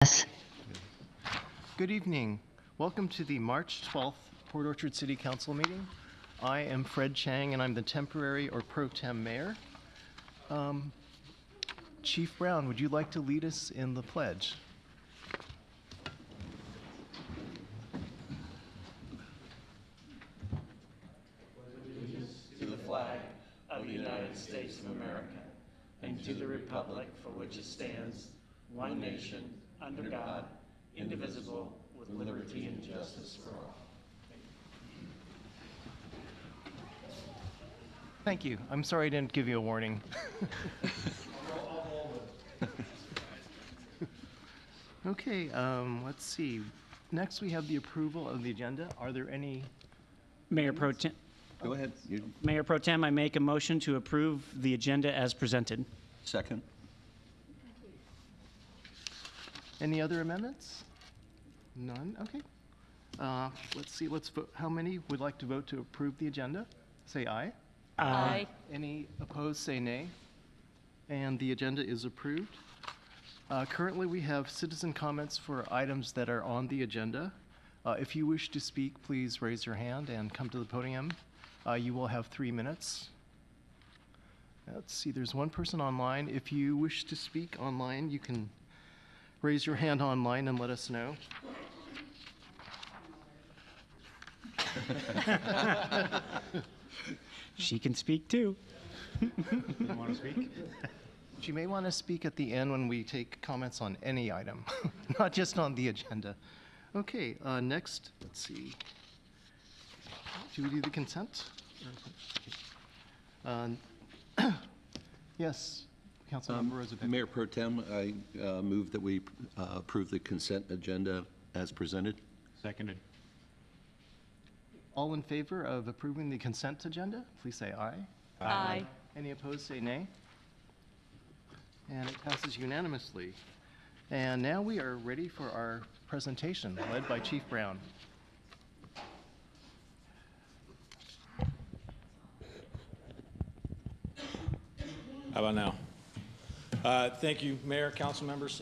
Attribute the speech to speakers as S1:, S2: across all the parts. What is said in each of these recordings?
S1: Yes.
S2: Good evening. Welcome to the March 12th Port Orchard City Council meeting. I am Fred Chang, and I'm the temporary or pro tem mayor. Chief Brown, would you like to lead us in the pledge?
S3: To the flag of the United States of America, and to the republic for which it stands, one nation, under God, indivisible, with liberty and justice for all.
S2: Thank you. I'm sorry I didn't give you a warning. Okay, let's see. Next, we have the approval of the agenda. Are there any?
S4: Mayor Pro Tem,
S5: Go ahead.
S4: Mayor Pro Tem, I make a motion to approve the agenda as presented.
S5: Second.
S2: Any other amendments? None? Okay. Let's see, let's vote. How many would like to vote to approve the agenda? Say aye.
S1: Aye.
S2: Any opposed, say nay. And the agenda is approved. Currently, we have citizen comments for items that are on the agenda. If you wish to speak, please raise your hand and come to the podium. You will have 3 minutes. Let's see, there's one person online. If you wish to speak online, you can raise your hand online and let us know.
S4: She can speak too.
S2: You want to speak? She may want to speak at the end when we take comments on any item, not just on the agenda. Okay, next, let's see. Do we do the consent? Yes, Councilmember Roosevelt.
S5: Mayor Pro Tem, I move that we approve the consent agenda as presented.
S6: Seconded.
S2: All in favor of approving the consent agenda, please say aye.
S1: Aye.
S2: Any opposed, say nay. And it passes unanimously. And now we are ready for our presentation, led by Chief Brown.
S6: How about now? Thank you, Mayor, council members.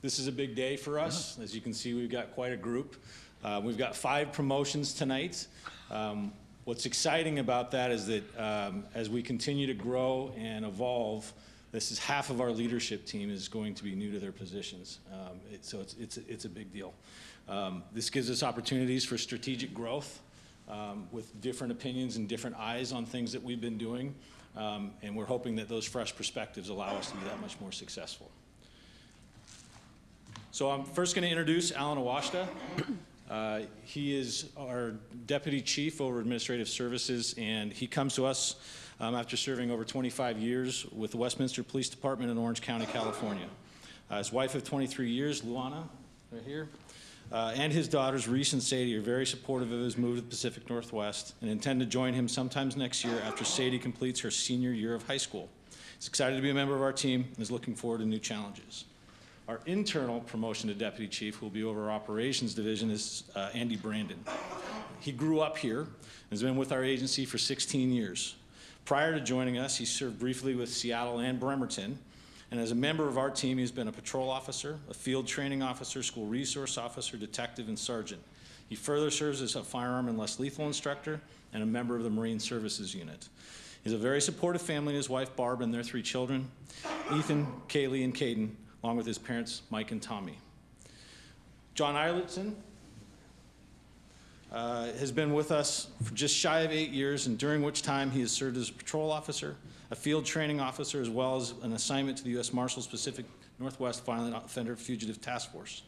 S6: This is a big day for us. As you can see, we've got quite a group. We've got 5 promotions tonight. What's exciting about that is that as we continue to grow and evolve, this is half of our leadership team is going to be new to their positions. So it's a big deal. This gives us opportunities for strategic growth with different opinions and different eyes on things that we've been doing. And we're hoping that those fresh perspectives allow us to be that much more successful. So I'm first going to introduce Alan Awashta. He is our Deputy Chief over Administrative Services, and he comes to us after serving over 25 years with the Westminster Police Department in Orange County, California. His wife of 23 years, Luana, right here, and his daughters, Reese and Sadie, are very supportive of his move to the Pacific Northwest and intend to join him sometimes next year after Sadie completes her senior year of high school. He's excited to be a member of our team and is looking forward to new challenges. Our internal promotion to Deputy Chief, who will be over our Operations Division, is Andy Brandon. He grew up here and has been with our agency for 16 years. Prior to joining us, he served briefly with Seattle and Bremerton, and as a member of our team, he's been a patrol officer, a field training officer, school resource officer, detective, and sergeant. He further serves as a firearm and less lethal instructor and a member of the Marine Services Unit. He's a very supportive family, his wife Barb and their 3 children, Ethan, Kaylee, and Caden, along with his parents, Mike and Tommy. John Eilertson has been with us for just shy of 8 years, and during which time he has served as a patrol officer, a field training officer, as well as an assignment to the U.S. Marshals Pacific Northwest Violent Offender Fugitive Task Force.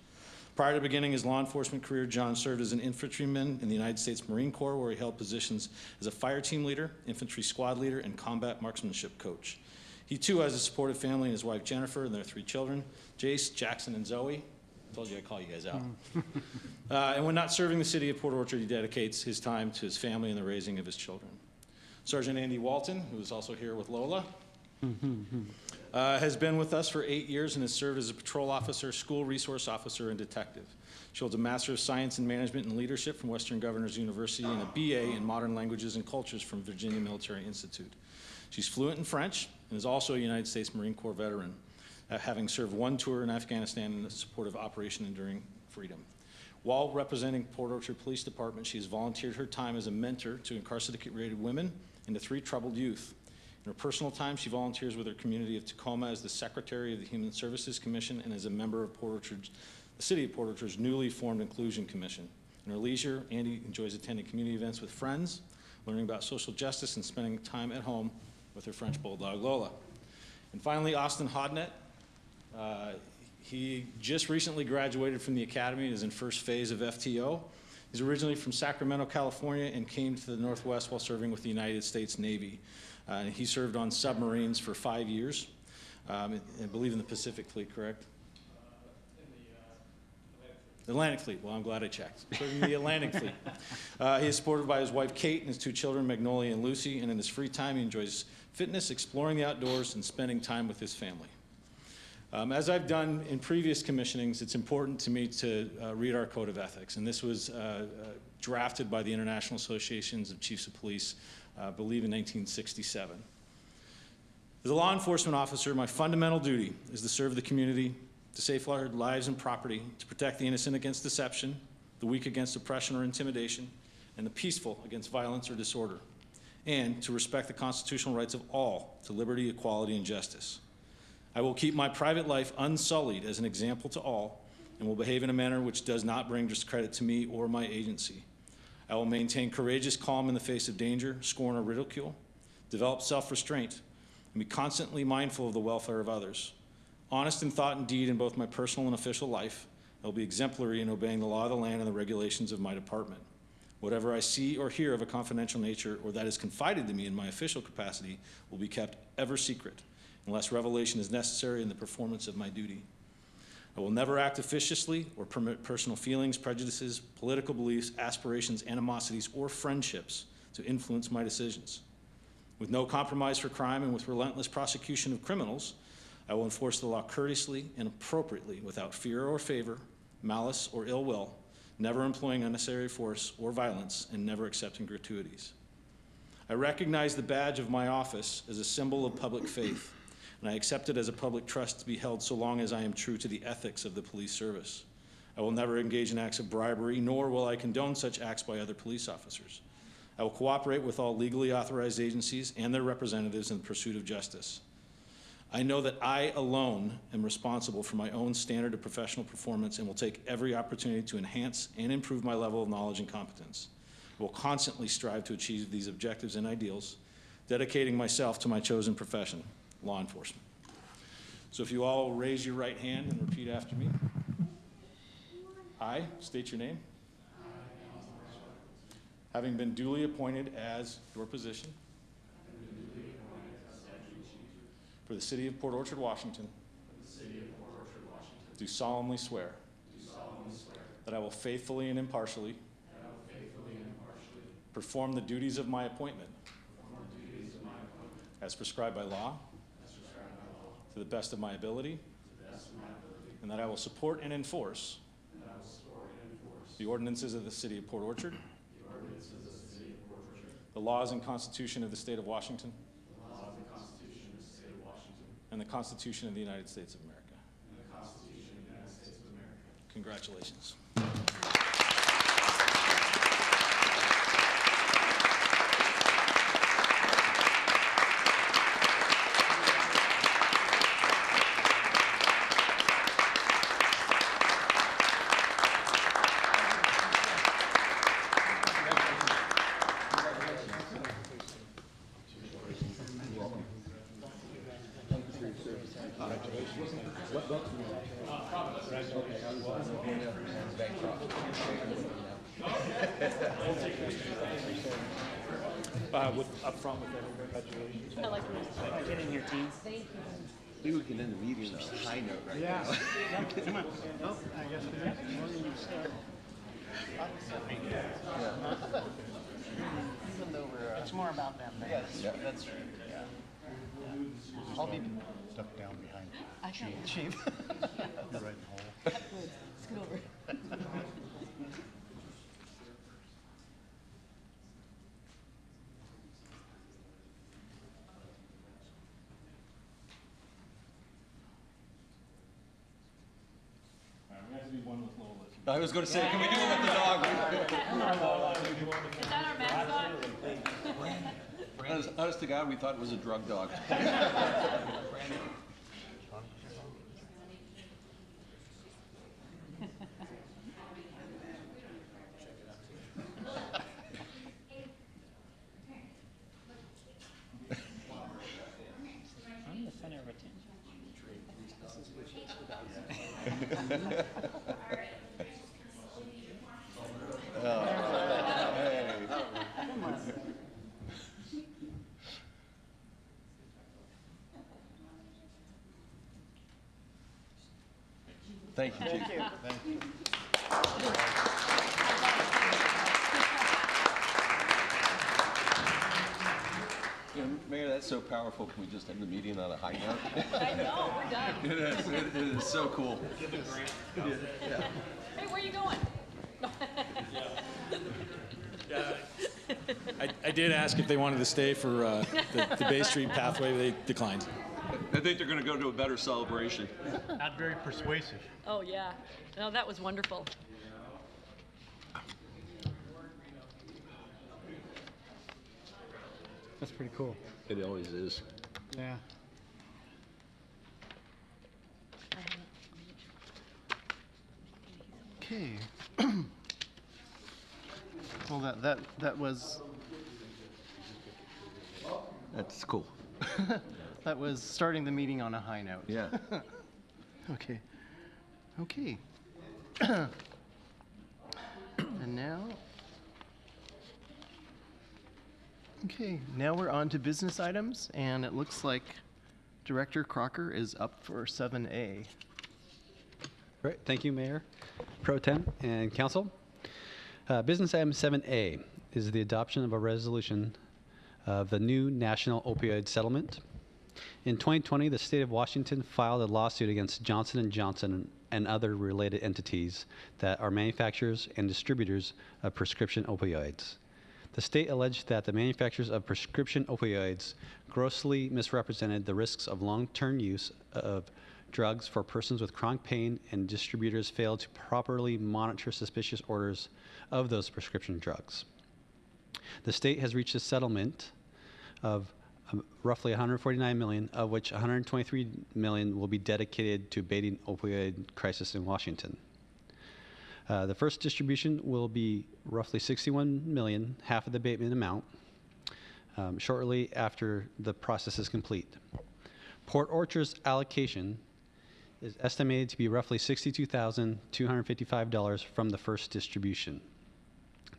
S6: Prior to beginning his law enforcement career, John served as an infantryman in the United States Marine Corps, where he held positions as a fire team leader, infantry squad leader, and combat marksmanship coach. He too has a supportive family and his wife Jennifer and their 3 children, Jace, Jackson, and Zoe. I told you I'd call you guys out. And when not serving the city of Port Orchard, he dedicates his time to his family and the raising of his children. Sergeant Andy Walton, who is also here with Lola, has been with us for 8 years and has served as a patrol officer, school resource officer, and detective. She holds a Master of Science in Management and Leadership from Western Governors University and a BA in Modern Languages and Cultures from Virginia Military Institute. She's fluent in French and is also a United States Marine Corps veteran. having served one tour in Afghanistan in support of Operation Enduring Freedom. While representing Port Orchard Police Department, she has volunteered her time as a mentor to incarcerated women and to 3 troubled youth. In her personal time, she volunteers with her community of Tacoma as the Secretary of the Human Services Commission and as a member of the City of Port Orchard's newly formed Inclusion Commission. In her leisure, Andy enjoys attending community events with friends, learning about social justice, and spending time at home with her French Bulldog, Lola. And finally, Austin Hodnett. He just recently graduated from the academy and is in first phase of FTO. He's originally from Sacramento, California, and came to the Northwest while serving with the United States Navy. He served on submarines for 5 years, I believe in the Pacific Fleet, correct? The Atlantic Fleet. Well, I'm glad I checked. Serving the Atlantic Fleet. He is supported by his wife, Kate, and his 2 children, Magnolia and Lucy, and in his free time, he enjoys fitness, exploring the outdoors, and spending time with his family. As I've done in previous commissionings, it's important to me to read our Code of Ethics, and this was drafted by the International Associations of Chiefs of Police, I believe in 1967. As a law enforcement officer, my fundamental duty is to serve the community, to safeguard lives and property, to protect the innocent against deception, the weak against oppression or intimidation, and the peaceful against violence or disorder, and to respect the constitutional rights of all to liberty, equality, and justice. I will keep my private life unsullied as an example to all and will behave in a manner which does not bring discredit to me or my agency. I will maintain courageous calm in the face of danger, scorn, or ridicule, develop self-restraint, and be constantly mindful of the welfare of others. Honest in thought and deed in both my personal and official life, I will be exemplary in obeying the law of the land and the regulations of my department. Whatever I see or hear of a confidential nature or that is confided to me in my official capacity will be kept ever secret, unless revelation is necessary in the performance of my duty. I will never act officiously or permit personal feelings, prejudices, political beliefs, aspirations, animosities, or friendships to influence my decisions. With no compromise for crime and with relentless prosecution of criminals, I will enforce the law courteously and appropriately without fear or favor, malice or ill will, never employing unnecessary force or violence, and never accepting gratuities. I recognize the badge of my office as a symbol of public faith, and I accept it as a public trust to be held so long as I am true to the ethics of the police service. I will never engage in acts of bribery, nor will I condone such acts by other police officers. I will cooperate with all legally authorized agencies and their representatives in the pursuit of justice. I know that I alone am responsible for my own standard of professional performance and will take every opportunity to enhance and improve my level of knowledge and competence. I will constantly strive to achieve these objectives and ideals, dedicating myself to my chosen profession, law enforcement. So if you all raise your right hand and repeat after me. I state your name. Having been duly appointed as your position for the City of Port Orchard, Washington, do solemnly swear that I will faithfully and impartially perform the duties of my appointment as prescribed by law to the best of my ability, and that I will support and enforce the ordinances of the City of Port Orchard, the laws and Constitution of the State of Washington, and the Constitution of the United States of America. Congratulations. Up front with everybody.
S4: I like get in here, team.
S5: Maybe we can end the meeting on a high note right now.
S4: Come on.
S3: Oh, I guess
S2: Even though we're,
S4: It's more about them.
S2: yeah, that's true, yeah. I'll be stuck down behind Chief. You're right in the hole.
S1: Scoot over.
S6: to be one with Lola.
S5: I was going to say, can we do it with the dog?
S1: Is that our mascot?
S5: Honest to God, we thought it was a drug dog.
S4: I'm the center of attention.
S5: Thank you, Chief. You know, Mayor, that's so powerful. Can we just end the meeting on a high note?
S1: I know, we're done.
S5: It is so cool.
S1: Hey, where are you going?
S6: I did ask if they wanted to stay for the Bay Street pathway. They declined.
S5: I think they're going to go to a better celebration.
S7: Not very persuasive.
S1: Oh, yeah. No, that was wonderful.
S7: That's pretty cool.
S5: It always is.
S7: Yeah.
S2: Okay. Well, that was
S5: That's cool.
S2: that was starting the meeting on a high note.
S5: Yeah.
S2: Okay. Okay. And now. Okay, now we're on to business items, and it looks like Director Crocker is up for 7A.
S8: Great, thank you, Mayor, Pro Tem, and Council. Business item 7A is the adoption of a resolution of the new national opioid settlement. In 2020, the state of Washington filed a lawsuit against Johnson & Johnson and other related entities that are manufacturers and distributors of prescription opioids. The state alleged that the manufacturers of prescription opioids grossly misrepresented the risks of long-term use of drugs for persons with chronic pain, and distributors failed to properly monitor suspicious orders of those prescription drugs. The state has reached a settlement of roughly $149 million, of which $123 million will be dedicated to abating opioid crisis in Washington. The first distribution will be roughly $61 million, half of the abatement amount, shortly after the process is complete. Port Orchard's allocation is estimated to be roughly $62,255 from the first distribution.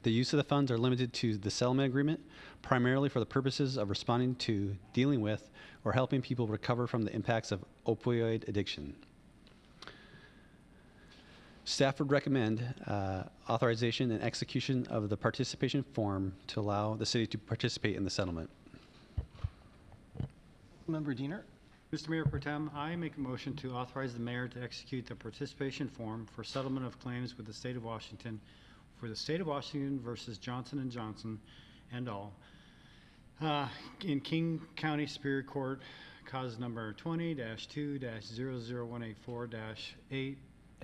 S8: The use of the funds are limited to the settlement agreement, primarily for the purposes of responding to, dealing with, or helping people recover from the impacts of opioid addiction. Staff would recommend authorization and execution of the participation form to allow the city to participate in the settlement.
S2: Member Diener?
S7: Mr. Mayor Pro Tem, I make a motion to authorize the mayor to execute the participation form for settlement of claims with the state of Washington for the state of Washington versus Johnson & Johnson and all. In King County Superior Court, cause number 20-2-00184-8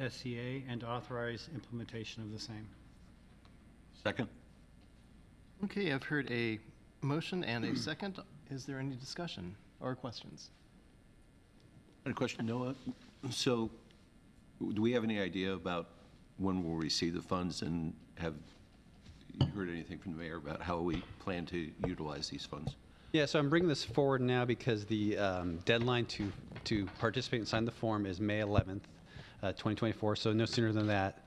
S7: SCA, and authorize implementation of the same.
S5: Second?
S2: Okay, I've heard a motion and a second. Is there any discussion or questions?
S5: I had a question, Noah. So do we have any idea about when we'll receive the funds, and have you heard anything from the mayor about how we plan to utilize these funds?
S8: Yeah, so I'm bringing this forward now because the deadline to participate and sign the form is May 11th, 2024, so no sooner than that.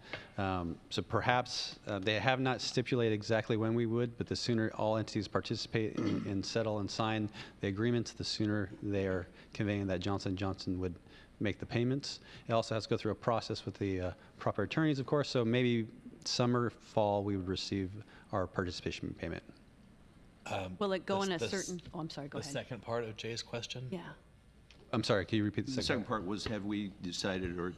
S8: So perhaps they have not stipulated exactly when we would, but the sooner all entities participate and settle and sign the agreements, the sooner they are conveying that Johnson & Johnson would make the payments. It also has to go through a process with the proper attorneys, of course, so maybe summer, fall, we would receive our participation payment.
S1: Will it go in a
S9: the
S1: certain, oh, I'm sorry, go
S9: The
S1: ahead.
S9: second part of Jay's question?
S1: Yeah.
S8: I'm sorry, can you repeat the
S5: The
S8: second?
S5: second part was, have we decided or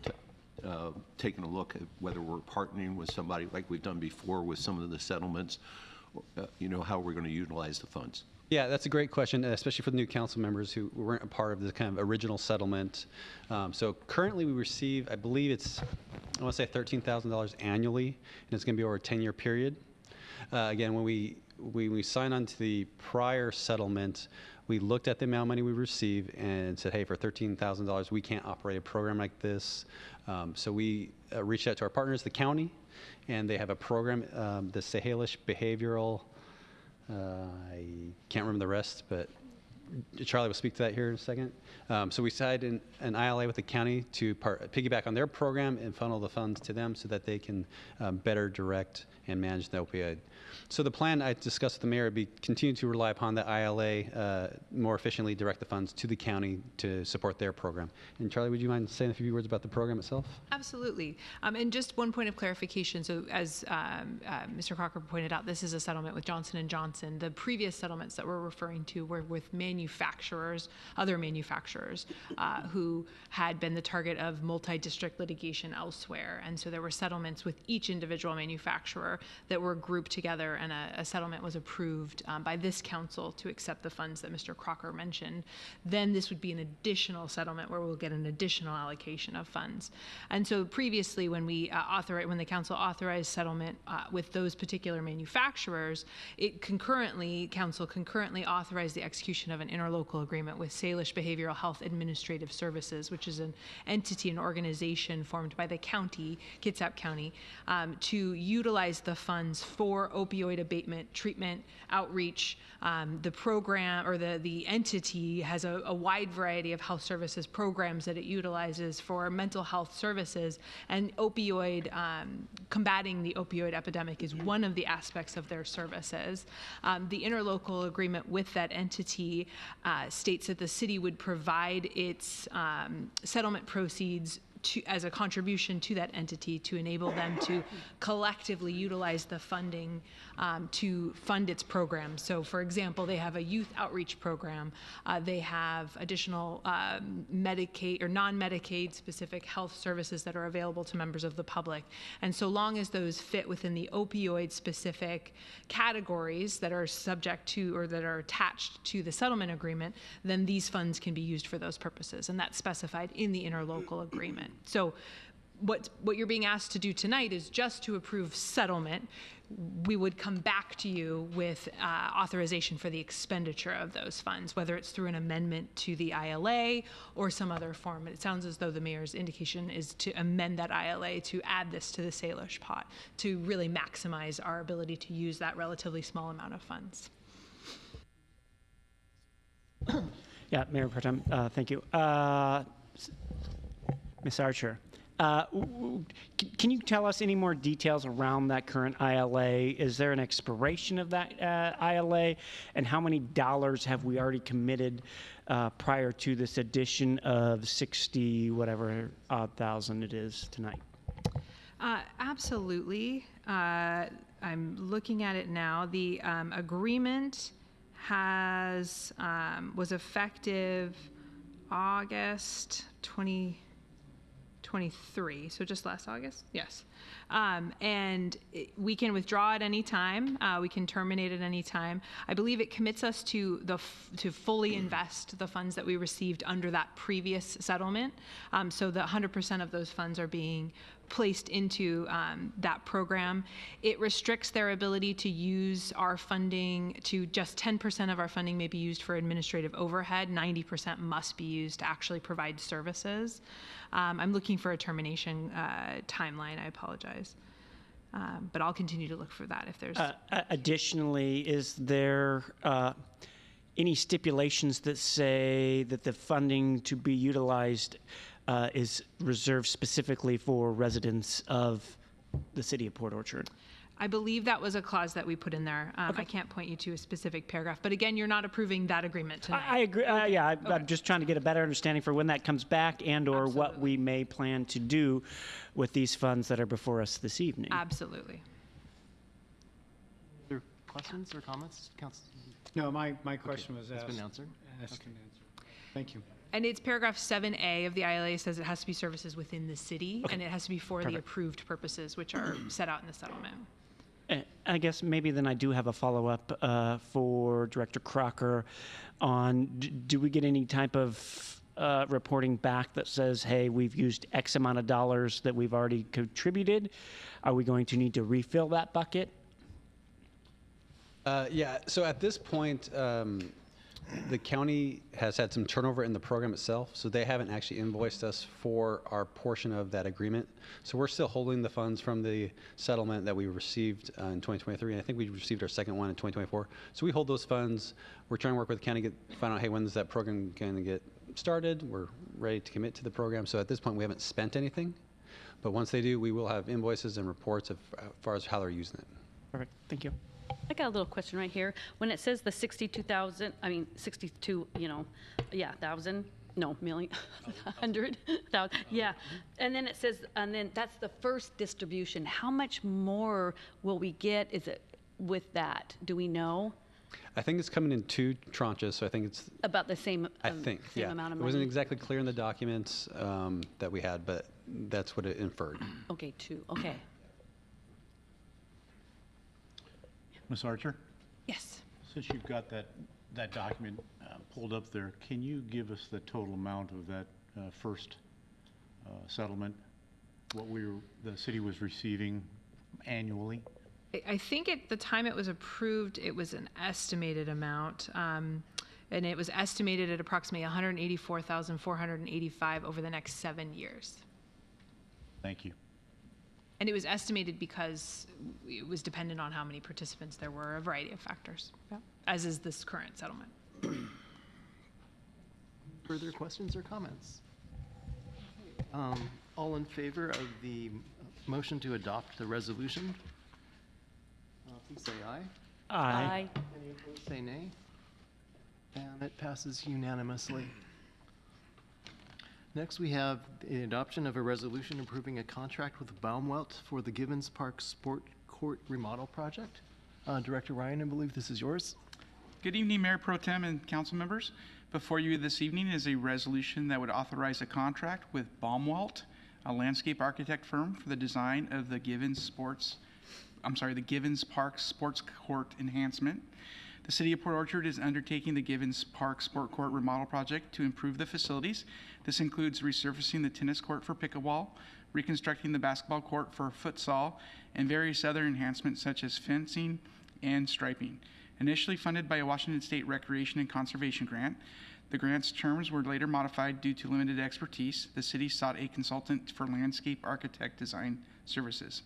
S5: taken a look at whether we're partnering with somebody like we've done before with some of the settlements, how we're going to utilize the funds?
S8: Yeah, that's a great question, especially for the new council members who weren't a part of the kind of original settlement. So currently we receive, I believe it's I want to say $13,000 annually, and it's going to be over a 10-year period. Again, when we signed on to the prior settlement, we looked at the amount of money we receive and said, hey, for $13,000, we can't operate a program like this. So we reached out to our partners, the county, and they have a program, the Salish Behavioral, I can't remember the rest, but Charlie will speak to that here in a second. So we signed an ILA with the county to piggyback on their program and funnel the funds to them so that they can better direct and manage the opioid. So the plan I discussed with the mayor would be continue to rely upon the ILA, more efficiently direct the funds to the county to support their program. And Charlie, would you mind saying a few words about the program itself?
S9: Absolutely. And just one point of clarification. So as Mr. Crocker pointed out, this is a settlement with Johnson & Johnson. The previous settlements that we're referring to were with manufacturers, other manufacturers, who had been the target of multi-district litigation elsewhere. And so there were settlements with each individual manufacturer that were grouped together, and a settlement was approved by this council to accept the funds that Mr. Crocker mentioned. Then this would be an additional settlement where we'll get an additional allocation of funds. And so previously, when we when the council authorized settlement with those particular manufacturers, council concurrently authorized the execution of an interlocal agreement with Salish Behavioral Health Administrative Services, which is an entity, an organization formed by the county, Kitsap County, to utilize the funds for opioid abatement, treatment, outreach. The program, or the entity, has a wide variety of health services programs that it utilizes for mental health services, and combating the opioid epidemic is one of the aspects of their services. The interlocal agreement with that entity states that the city would provide its settlement proceeds as a contribution to that entity to enable them to collectively utilize the funding to fund its programs. So, for example, they have a youth outreach program. They have additional Medicaid or non-Medicaid specific health services that are available to members of the public. And so long as those fit within the opioid specific categories that are subject to or that are attached to the settlement agreement, then these funds can be used for those purposes. And that's specified in the interlocal agreement. So what you're being asked to do tonight is just to approve settlement. We would come back to you with authorization for the expenditure of those funds, whether it's through an amendment to the ILA or some other form. It sounds as though the mayor's indication is to amend that ILA to add this to the Salish pot to really maximize our ability to use that relatively small amount of funds.
S4: Yeah, Mayor Pro Tem, thank you. Ms. Archer, can you tell us any more details around that current ILA? Is there an expiration of that ILA? And how many dollars have we already committed prior to this addition of 60, whatever odd thousand it is tonight?
S9: Absolutely. I'm looking at it now. The agreement was effective August 2023, so just last August? Yes. And we can withdraw at any time. We can terminate at any time. I believe it commits us to fully invest the funds that we received under that previous settlement. So the 100% of those funds are being placed into that program. It restricts their ability to use our funding to just 10% of our funding may be used for administrative overhead. 90% must be used to actually provide services. I'm looking for a termination timeline. I apologize. But I'll continue to look for that if there's...
S4: Additionally, is there any stipulations that say that the funding to be utilized is reserved specifically for residents of the city of Port Orchard?
S9: I believe that was a clause that we put in there. I can't point you to a specific paragraph, but again, you're not approving that agreement tonight.
S4: I agree. Yeah, I'm just trying to get a better understanding for when that comes back and/or what we may plan to do with these funds that are before us this evening.
S9: Absolutely.
S2: Other questions or comments, Council?
S7: No, my question was asked.
S2: It's been answered.
S7: Asked and answered. Thank you.
S9: And it's paragraph 7A of the ILA says it has to be services within the city, and it has to be for the approved purposes, which are set out in the settlement.
S4: I guess maybe then I do have a follow-up for Director Crocker on, do we get any type of reporting back that says, hey, we've used X amount of dollars that we've already contributed? Are we going to need to refill that bucket?
S8: Yeah, so at this point, the county has had some turnover in the program itself, so they haven't actually invoiced us for our portion of that agreement. So we're still holding the funds from the settlement that we received in 2023, and I think we received our second one in 2024. So we hold those funds. We're trying to work with the county, find out, hey, when is that program going to get started? We're ready to commit to the program. So at this point, we haven't spent anything, but once they do, we will have invoices and reports as far as how they're using it.
S4: Perfect, thank you.
S1: I got a little question right here. When it says the 62,000, I mean, 62, thousand, no, million, 100,000, yeah. And then it says, and then that's the first distribution. How much more will we get? Is it with that? Do we know?
S8: I think it's coming in 2 tranches, so I think it's
S1: About the same,
S8: same
S1: amount of
S8: It
S1: money?
S8: wasn't exactly clear in the documents that we had, but that's what it inferred.
S1: Okay, 2, okay.
S10: Ms. Archer,
S9: Yes.
S10: since you've got that document pulled up there, can you give us the total amount of that first settlement? What the city was receiving annually?
S9: I think at the time it was approved, it was an estimated amount, and it was estimated at approximately $184,485 over the next 7 years.
S10: Thank you.
S9: And it was estimated because it was dependent on how many participants there were, a variety of factors, as is this current settlement.
S2: Further questions or comments? All in favor of the motion to adopt the resolution? Please say aye.
S4: Aye.
S2: Any opposed, say nay. And it passes unanimously. Next, we have the adoption of a resolution approving a contract with Baumwelt for the Givens Park Sport Court Remodel Project. Director Ryan, I believe this is yours.
S11: Good evening, Mayor Pro Tem and council members. Before you this evening is a resolution that would authorize a contract with Baumwelt, a landscape architect firm, for the design of the Givens Park Sports Court enhancement. The City of Port Orchard is undertaking the Givens Park Sport Court remodel project to improve the facilities. This includes resurfacing the tennis court for pickleball, reconstructing the basketball court for futsal, and various other enhancements such as fencing and striping. Initially funded by a Washington State Recreation and Conservation grant, the grant's terms were later modified due to limited expertise. The city sought a consultant for landscape architect design services.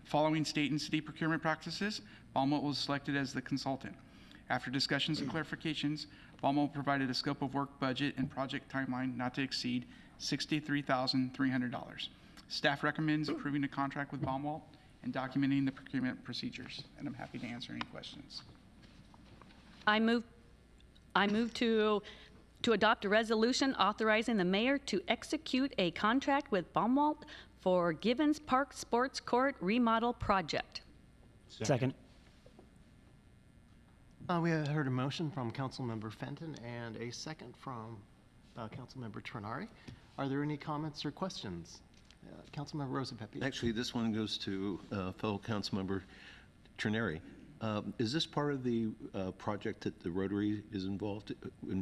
S11: Following state and city procurement practices, Baumwelt was selected as the consultant. After discussions and clarifications, Baumwelt provided a scope of work, budget, and project timeline not to exceed $63,300. Staff recommends approving a contract with Baumwelt and documenting the procurement procedures, and I'm happy to answer any questions.
S1: I move to adopt a resolution authorizing the mayor to execute a contract with Baumwelt for Givens Park Sports Court remodel project.
S4: Second.
S2: We have heard a motion from Councilmember Fenton and a second from Councilmember Trenari. Are there any comments or questions? Councilmember Rosa Pepe.
S5: Actually, this one goes to fellow Councilmember Trenari. Is this part of the project that the Rotary is involved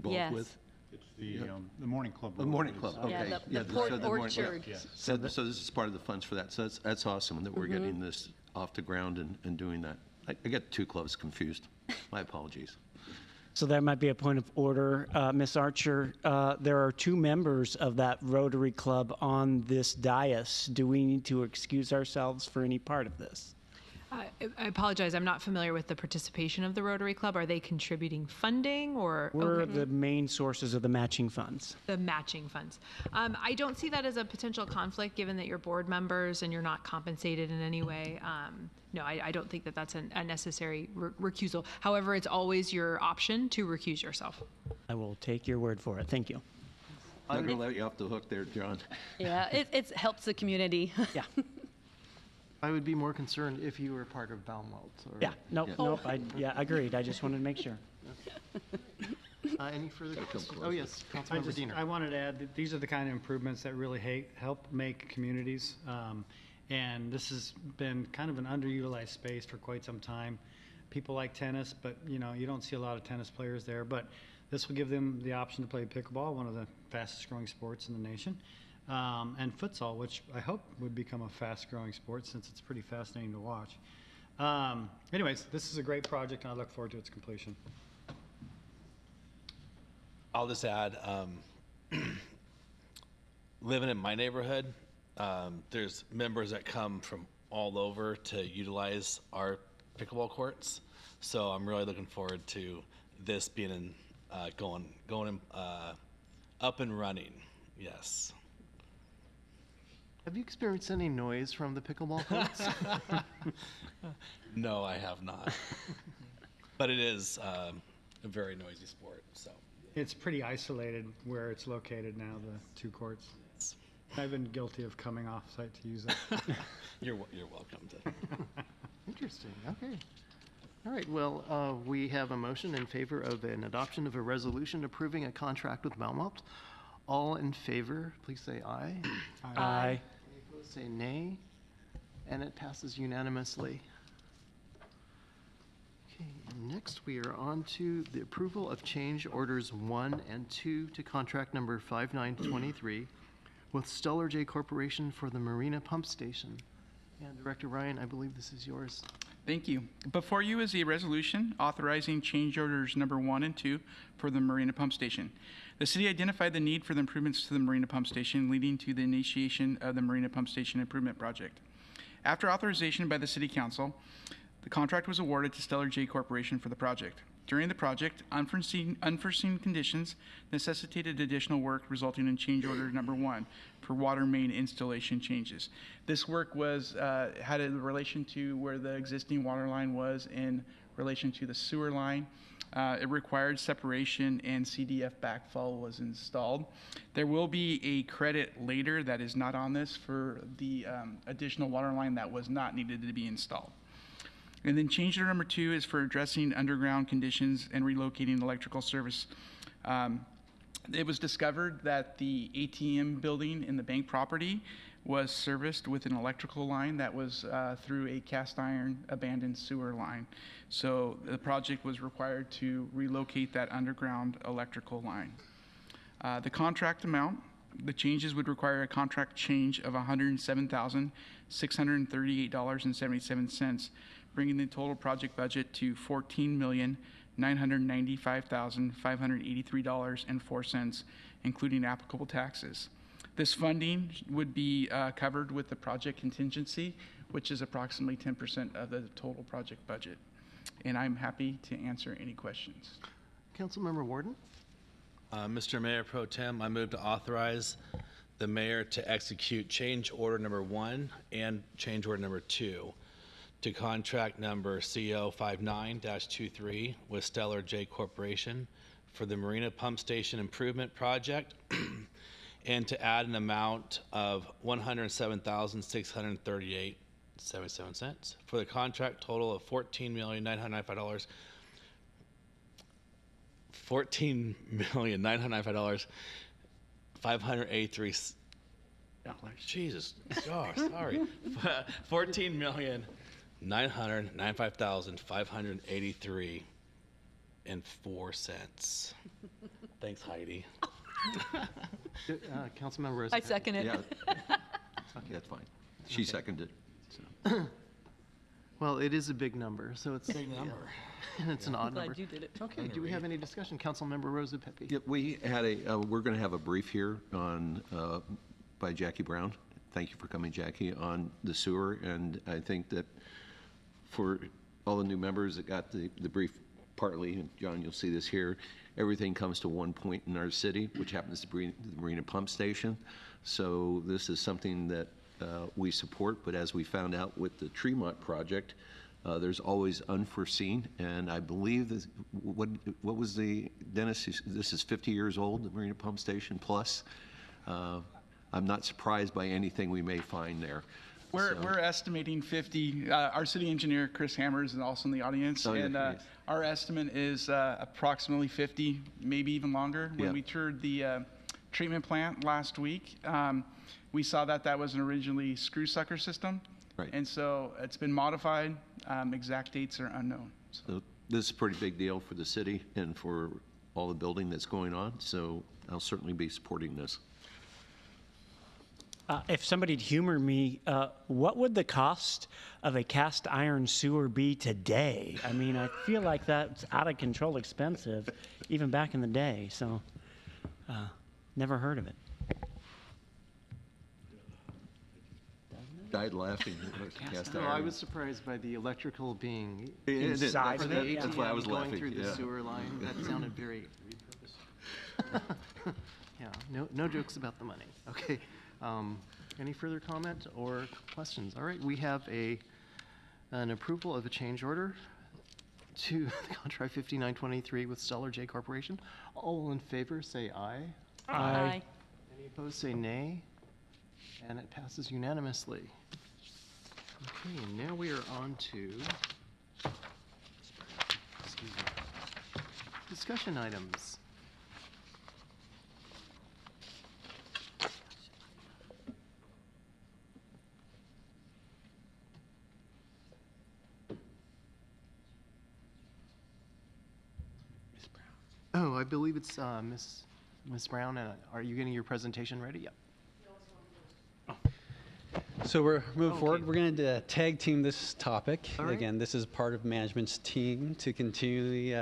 S1: Yes.
S5: with?
S10: It's the Morning Club.
S5: The Morning Club, okay.
S1: Yeah, the Port
S5: so Morning-
S1: Orchard.
S10: Yeah.
S5: So this is part of the funds for that. So that's awesome that we're getting this off the ground and doing that. I got 2 clubs confused. My apologies.
S4: So there might be a point of order. Ms. Archer, there are 2 members of that Rotary Club on this dais. Do we need to excuse ourselves for any part of this?
S9: I apologize, I'm not familiar with the participation of the Rotary Club. Are they contributing funding or?
S4: We're
S9: Okay.
S4: the main sources of the matching funds.
S9: The matching funds. I don't see that as a potential conflict, given that you're board members and you're not compensated in any way. No, I don't think that that's a necessary recusal. However, it's always your option to recuse yourself.
S4: I will take your word for it. Thank you.
S5: I'm going to let you off the hook there, John.
S1: Yeah, it helps the community.
S4: Yeah.
S2: I would be more concerned if you were part of Baumwelt. Or,
S4: Yeah. Nope. Nope. Agreed. I just wanted to make sure.
S2: Any further questions? Oh, yes, Councilmember Diener.
S7: I wanted to add that these are the kind of improvements that really help make communities. And this has been kind of an underutilized space for quite some time. People like tennis, but you don't see a lot of tennis players there. But This will give them the option to play pickleball, one of the fastest growing sports in the nation, and futsal, which I hope would become a fast growing sport since it's pretty fascinating to watch. Anyways, this is a great project and I look forward to its completion.
S12: I'll just add, living in my neighborhood, there's members that come from all over to utilize our pickleball courts. So I'm really looking forward to this being in, going up and running. Yes.
S2: Have you experienced any noise from the pickleball courts?
S12: No, I have not. But it is a very noisy sport. So
S7: It's pretty isolated where it's located now, the 2 courts. I've been guilty of coming off site to use it.
S12: you're welcome to.
S2: Interesting, okay. All right, well, we have a motion in favor of an adoption of a resolution approving a contract with Belmont. All in favor, please say aye.
S4: Aye.
S2: Any opposed, say nay. And it passes unanimously. Okay, and next we are on to the approval of change orders 1 and 2 to contract number 5923 with Stellar J Corporation for the Marina Pump Station. And Director Ryan, I believe this is yours.
S11: Thank you. Before you is a resolution authorizing change orders number 1 and 2 for the Marina Pump Station. The city identified the need for the improvements to the Marina Pump Station, leading to the initiation of the Marina Pump Station Improvement Project. After authorization by the City Council, the contract was awarded to Stellar J Corporation for the project. During the project, unforeseen conditions necessitated additional work, resulting in change order number 1 for water main installation changes. This work was had a relation to where the existing water line was in relation to the sewer line. It required separation and CDF backfall was installed. There will be a credit later that is not on this for the additional water line that was not needed to be installed. And then change order number 2 is for addressing underground conditions and relocating electrical service. It was discovered that the ATM building in the bank property was serviced with an electrical line that was through a cast iron abandoned sewer line. So the project was required to relocate that underground electrical line. The contract amount, the changes would require a contract change of $107,638.77, bringing the total project budget to $14,995,583.04, including applicable taxes. This funding would be covered with the project contingency, which is approximately 10% of the total project budget. And I'm happy to answer any questions.
S2: Councilmember Warden?
S12: Mr. Mayor Pro Tem, I move to authorize the mayor to execute change order number 1 and change order number 2 to contract number CO 59-23 with Stellar J Corporation for the Marina Pump Station Improvement Project and to add an amount of $107,638.77 for the contract total of $14,995. $14,995, 583. Jesus, gosh, sorry. $14,995,583.04. Thanks, Heidi.
S2: Councilmember Rose.
S1: I second it.
S5: Yeah, that's fine. She seconded.
S2: Well, it is a big number, so it's
S12: Big number.
S2: and it's an odd number.
S1: Glad you did it.
S2: Okay, do we have any discussion? Councilmember Rosa Pepe.
S5: Yeah, we had we're going to have a brief here on, by Jackie Brown. Thank you for coming, Jackie, on the sewer. And I think that for all the new members that got the brief partly, and John, you'll see this here, everything comes to one point in our city, which happens to be the Marina Pump Station. So this is something that we support, but as we found out with the Tremont project, there's always unforeseen, and I believe this, what was the, Dennis, this is 50 years old, the Marina Pump Station plus. I'm not surprised by anything we may find there.
S11: We're estimating 50. Our city engineer, Chris Hammers, is also in the audience.
S5: Oh, yeah,
S11: and
S5: yes.
S11: our estimate is approximately 50, maybe even longer. When
S5: Yeah.
S11: we toured the treatment plant last week, we saw that was an originally screw sucker system.
S5: Right.
S11: And so it's been modified. Exact dates are unknown.
S5: So this is a pretty big deal for the city and for all the building that's going on, so I'll certainly be supporting this.
S4: If somebody'd humor me, what would the cost of a cast iron sewer be today? I mean, I feel like that's out of control expensive, even back in the day, so never heard of it.
S5: Died laughing. Cast
S2: No,
S5: iron.
S2: I was surprised by the electrical being
S5: It is.
S4: inside
S2: for
S4: of
S2: the
S4: it, yeah.
S5: That's why I was
S2: ATM going
S5: laughing,
S2: through the
S5: yeah.
S2: sewer line. That sounded very. Yeah, no jokes about the money. Okay. Any further comment or questions? All right, we have an approval of a change order to contract 5923 with Stellar J Corporation. All in favor, say aye.
S1: Aye.
S2: Any opposed, say nay. And it passes unanimously. Okay, and now we are on to excuse me, discussion items. Oh, I believe it's Ms. Brown. Are you getting your presentation ready? Yep.
S8: So we're moving
S2: Okay.
S8: forward. We're going to tag team this topic.
S2: All right.
S8: Again, this is part of management's team to continually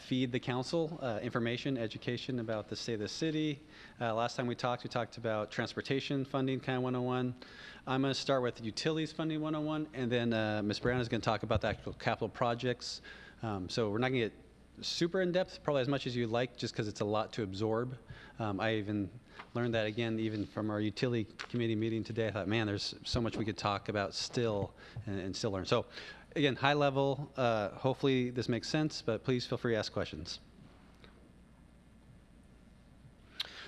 S8: feed the council information, education about the state of the city. Last time we talked about transportation funding, kind of 101. I'm going to start with utilities funding 101, and then Ms. Brown is going to talk about the actual capital projects. So we're not going to get super in-depth, probably as much as you'd like, just because it's a lot to absorb. I even learned that again, even from our utility committee meeting today. I thought, man, there's so much we could talk about still and still learn. So again, high level, hopefully this makes sense, but please feel free to ask questions.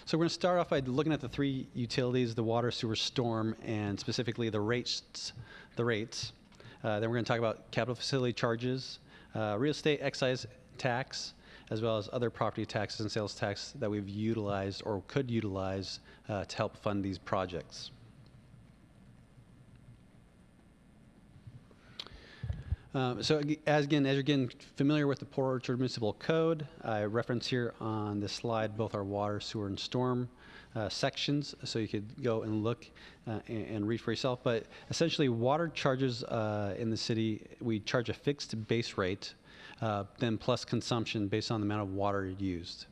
S8: So we're going to start off by looking at the three utilities, the water, sewer, storm, and specifically the rates. Then we're going to talk about capital facility charges, real estate excise tax, as well as other property taxes and sales tax that we've utilized or could utilize to help fund these projects. So as you're getting familiar with the Port Orchard Municipal Code, I reference here on this slide both our water, sewer, and storm sections, so you could go and look and read for yourself. But essentially, water charges in the city, we charge a fixed base rate, then plus consumption based on the amount of water used.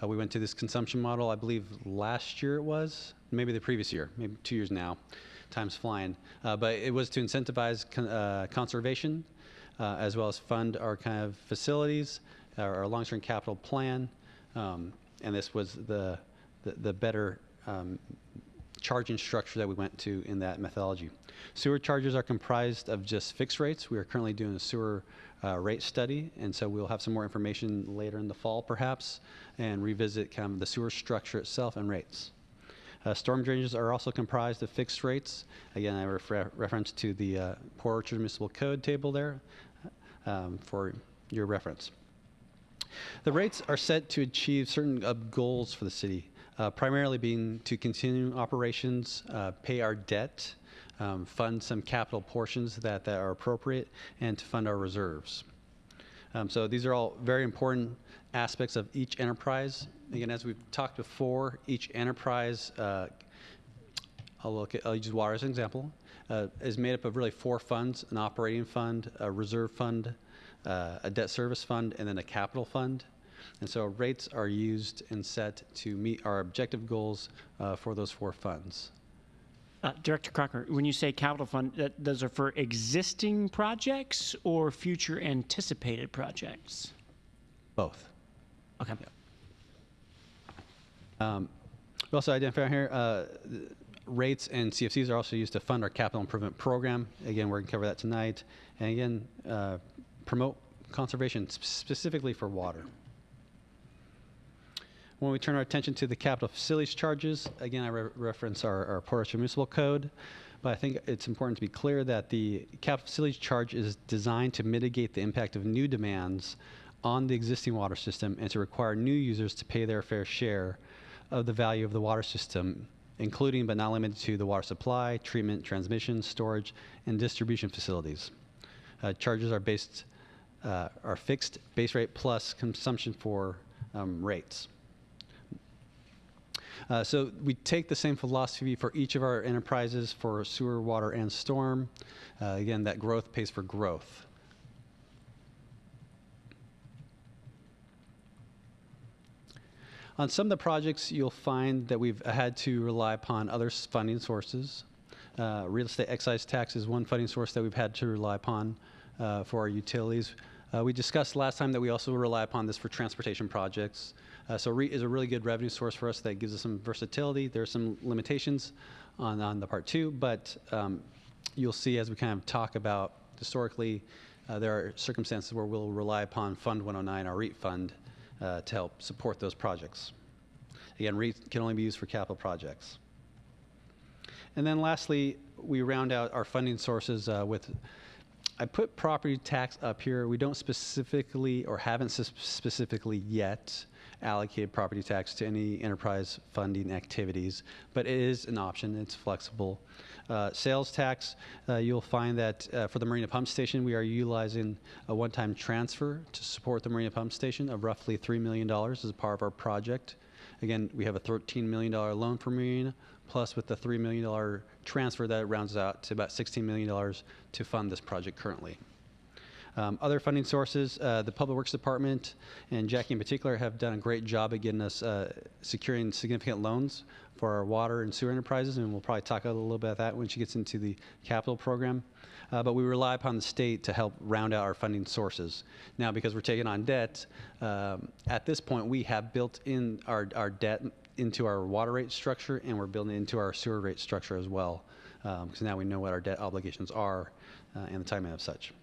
S8: We went to this consumption model, I believe last year it was, maybe the previous year, maybe 2 years now. Time's flying. But it was to incentivize conservation, as well as fund our kind of facilities, our long-term capital plan, and this was the better charging structure that we went to in that methodology. Sewer charges are comprised of just fixed rates. We are currently doing a sewer rate study, and so we'll have some more information later in the fall, perhaps, and revisit kind of the sewer structure itself and rates. Storm drainages are also comprised of fixed rates. Again, I reference to the Port Orchard Municipal Code table there for your reference. The rates are set to achieve certain goals for the city, primarily being to continue operations, pay our debt, fund some capital portions that are appropriate, and to fund our reserves. So these are all very important aspects of each enterprise. Again, as we've talked before, each enterprise, I'll use water as an example, is made up of really 4 funds: an operating fund, a reserve fund, a debt service fund, and then a capital fund. And so rates are used and set to meet our objective goals for those 4 funds.
S4: Director Crocker, when you say capital fund, those are for existing projects or future anticipated projects?
S8: Both.
S4: Okay.
S8: We also identify here rates and CFCs are also used to fund our capital improvement program. Again, we're going to cover that tonight. And again, promote conservation specifically for water. When we turn our attention to the capital facilities charges, again, I reference our Port Orchard Municipal Code, but I think it's important to be clear that the capital facilities charge is designed to mitigate the impact of new demands on the existing water system and to require new users to pay their fair share of the value of the water system, including but not limited to the water supply, treatment, transmission, storage, and distribution facilities. Charges are fixed base rate plus consumption for rates. So we take the same philosophy for each of our enterprises for sewer, water, and storm. Again, that growth pays for growth. On some of the projects, you'll find that we've had to rely upon other funding sources. Real estate excise tax is one funding source that we've had to rely upon for our utilities. We discussed last time that we also rely upon this for transportation projects. So REIT is a really good revenue source for us that gives us some versatility. There are some limitations on the part two, but you'll see as we kind of talk about historically, there are circumstances where we'll rely upon Fund 109, our REIT fund, to help support those projects. Again, REIT can only be used for capital projects. And then lastly, we round out our funding sources with, I put property tax up here. We don't specifically, or haven't specifically yet, allocated property tax to any enterprise funding activities, but it is an option. It's flexible. Sales tax, you'll find that for the Marina Pump Station, we are utilizing a one-time transfer to support the Marina Pump Station of roughly $3 million as a part of our project. Again, we have a $13 million loan for Marina, plus with the $3 million transfer, that rounds out to about $16 million to fund this project currently. Other funding sources, the Public Works Department and Jackie in particular have done a great job at getting us securing significant loans for our water and sewer enterprises, and we'll probably talk a little bit about that when she gets into the capital program. But we rely upon the state to help round out our funding sources. Now, because we're taking on debt, at this point we have built in our debt into our water rate structure, and we're building it into our sewer rate structure as well. Because now we know what our debt obligations are and the timing of such.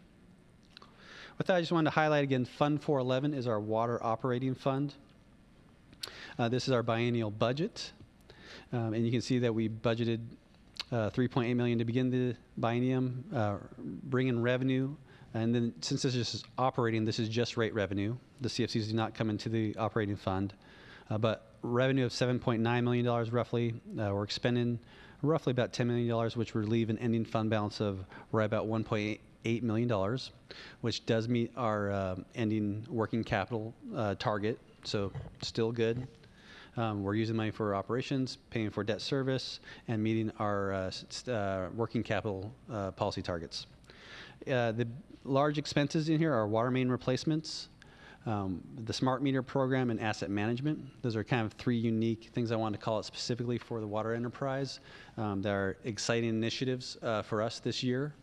S8: With that, I just wanted to highlight again, Fund 411 is our water operating fund. This is our biennial budget. And you can see that we budgeted $3.8 million to begin the biennium, bring in revenue. And then since this is operating, this is just rate revenue. The CFCs do not come into the operating fund. But revenue of $7.9 million roughly. We're expending roughly about $10 million, which would leave an ending fund balance of right about $1.8 million, which does meet our ending working capital target. So still good. We're using money for operations, paying for debt service, and meeting our working capital policy targets. The large expenses in here are water main replacements, the smart meter program, and asset management. Those are kind of three unique things I want to call it specifically for the water enterprise. There are exciting initiatives for us this year.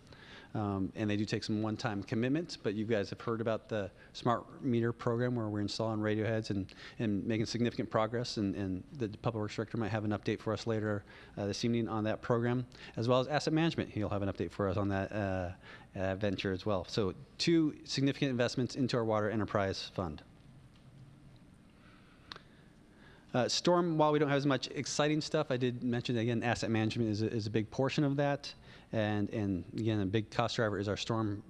S8: And they do take some one-time commitments, but you guys have heard about the smart meter program where we're installing radio heads and making significant progress, and the Public Works Director might have an update for us later this evening on that program, as well as asset management. He'll have an update for us on that venture as well. So 2 significant investments into our water enterprise fund. Storm, while we don't have as much exciting stuff, I did mention that, again, asset management is a big portion of that. And again, a big cost driver is our storm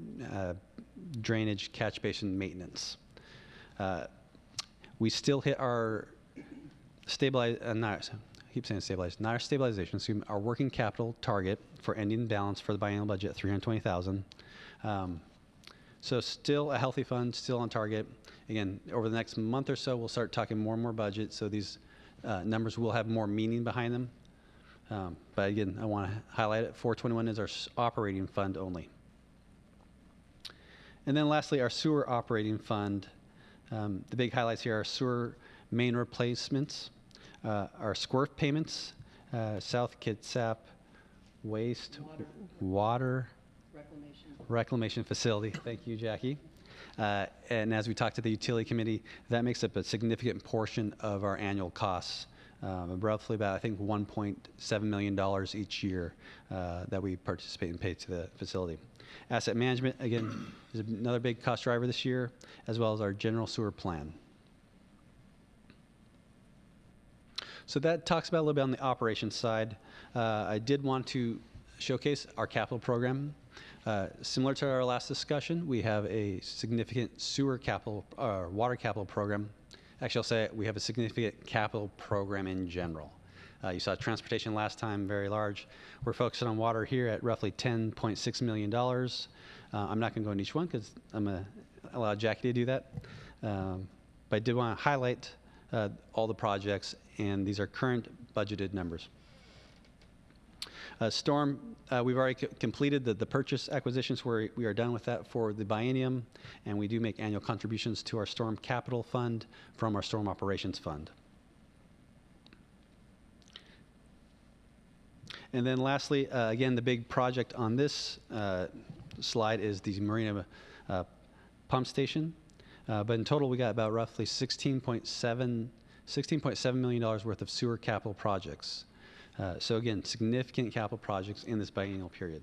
S8: drainage catch basin maintenance. We still hit our not our stabilization, so our working capital target for ending balance for the biennial budget at $320,000. So still a healthy fund, still on target. Again, over the next month or so, we'll start talking more and more budget, so these numbers will have more meaning behind them. But again, I want to highlight it. 421 is our operating fund only. And then lastly, our sewer operating fund. The big highlights here are sewer main replacements, our SQUIRF payments, South Kitsap Waste Water Reclamation Facility. Thank you, Jackie. And as we talked to the utility committee, that makes up a significant portion of our annual costs. Roughly about, I think, $1.7 million each year that we participate and pay to the facility. Asset management, again, is another big cost driver this year, as well as our general sewer plan. So that talks about a little bit on the operations side. I did want to showcase our capital program. Similar to our last discussion, we have a significant sewer capital, water capital program. Actually, I'll say we have a significant capital program in general. You saw transportation last time, very large. We're focusing on water here at roughly $10.6 million. I'm not going to go into each one because I'm going to allow Jackie to do that. but I did want to highlight all the projects, and these are current budgeted numbers. Storm, we've already completed the purchase acquisitions where we are done with that for the biennium, and we do make annual contributions to our storm capital fund from our storm operations fund. And then lastly, again, the big project on this slide is the Marina pump station. But in total, we got about roughly $16.7 million worth of sewer capital projects. So again, significant capital projects in this biennial period.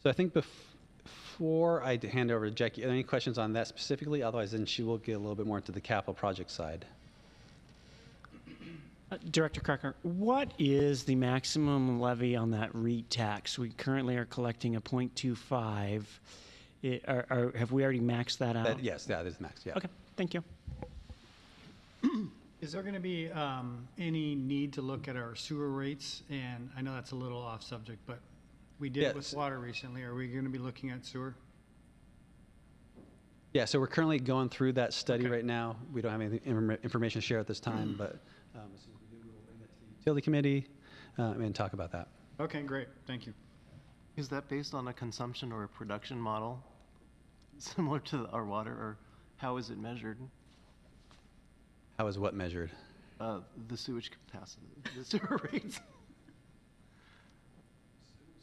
S8: So I think before I hand over to Jackie, are there any questions on that specifically? Otherwise, then she will get a little bit more into the capital project side.
S4: Director Crocker, what is the maximum levy on that REIT tax? We currently are collecting a 0.25. Have we already maxed that out?
S8: Yes, that is max, yeah.
S4: Okay, thank you.
S7: Is there going to be any need to look at our sewer rates? And I know that's a little off subject, but we did with water recently. Are we going to be looking at sewer?
S8: Yeah, so we're currently going through that study right now. We don't have any information to share at this time, but as soon as we do, we will bring that to the utility committee and talk about that.
S7: Okay, great. Thank you.
S2: Is that based on a consumption or a production model similar to our water, or how is it measured?
S8: How is what measured?
S2: The sewage capacity, the sewer rates.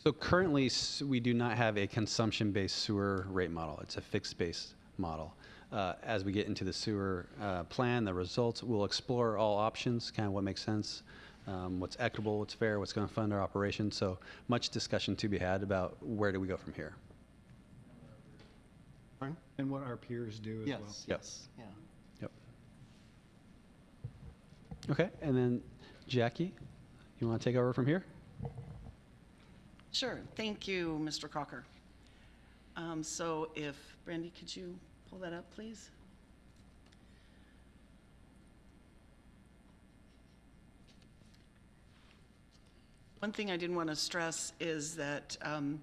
S8: So currently, we do not have a consumption-based sewer rate model. It's a fixed-based model. As we get into the sewer plan, the results, we'll explore all options, kind of what makes sense, what's equitable, what's fair, what's going to fund our operation. So much discussion to be had about where do we go from here.
S2: Pardon?
S7: And what our peers do as well.
S2: Yes, yeah.
S8: Yep. Okay, and then Jackie, you want to take over from here?
S13: Sure. Thank you, Mr. Crocker. So if, Brandy, could you pull that up, please? One thing I didn't want to stress is that I'm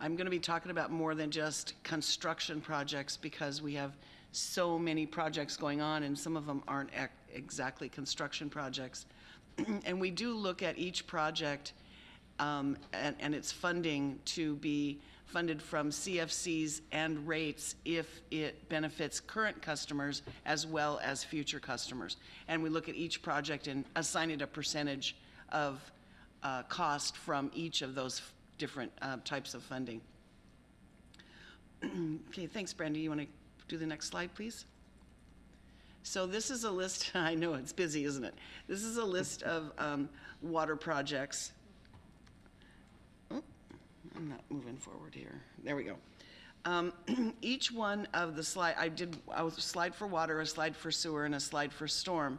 S13: going to be talking about more than just construction projects, because we have so many projects going on, and some of them aren't exactly construction projects. And we do look at each project and its funding to be funded from CFCs and rates if it benefits current customers as well as future customers. And we look at each project and assign it a percentage of cost from each of those different types of funding. Okay, thanks, Brandy. You want to do the next slide, please? So this is a list. I know it's busy, isn't it? This is a list of water projects. I'm not moving forward here. There we go. Each one of the slide, I was a slide for water, a slide for sewer, and a slide for storm.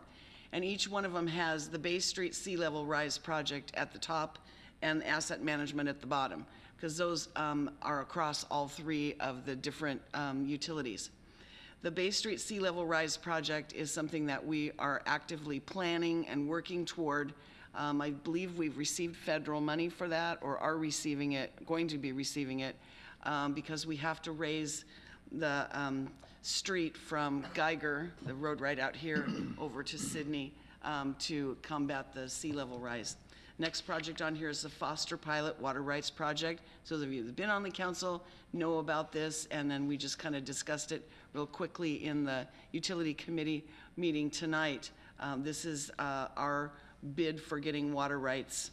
S13: And each one of them has the Bay Street Sea Level Rise project at the top and asset management at the bottom, because those are across all three of the different utilities. The Bay Street Sea Level Rise project is something that we are actively planning and working toward. I believe we've received federal money for that, or are receiving it, going to be receiving it, because we have to raise the street from Geiger, the road right out here, over to Sydney to combat the sea level rise. Next project on here is the Foster Pilot Water Rights Project. So those of you that have been on the council know about this, and then we just kind of discussed it real quickly in the utility committee meeting tonight. This is our bid for getting water rights.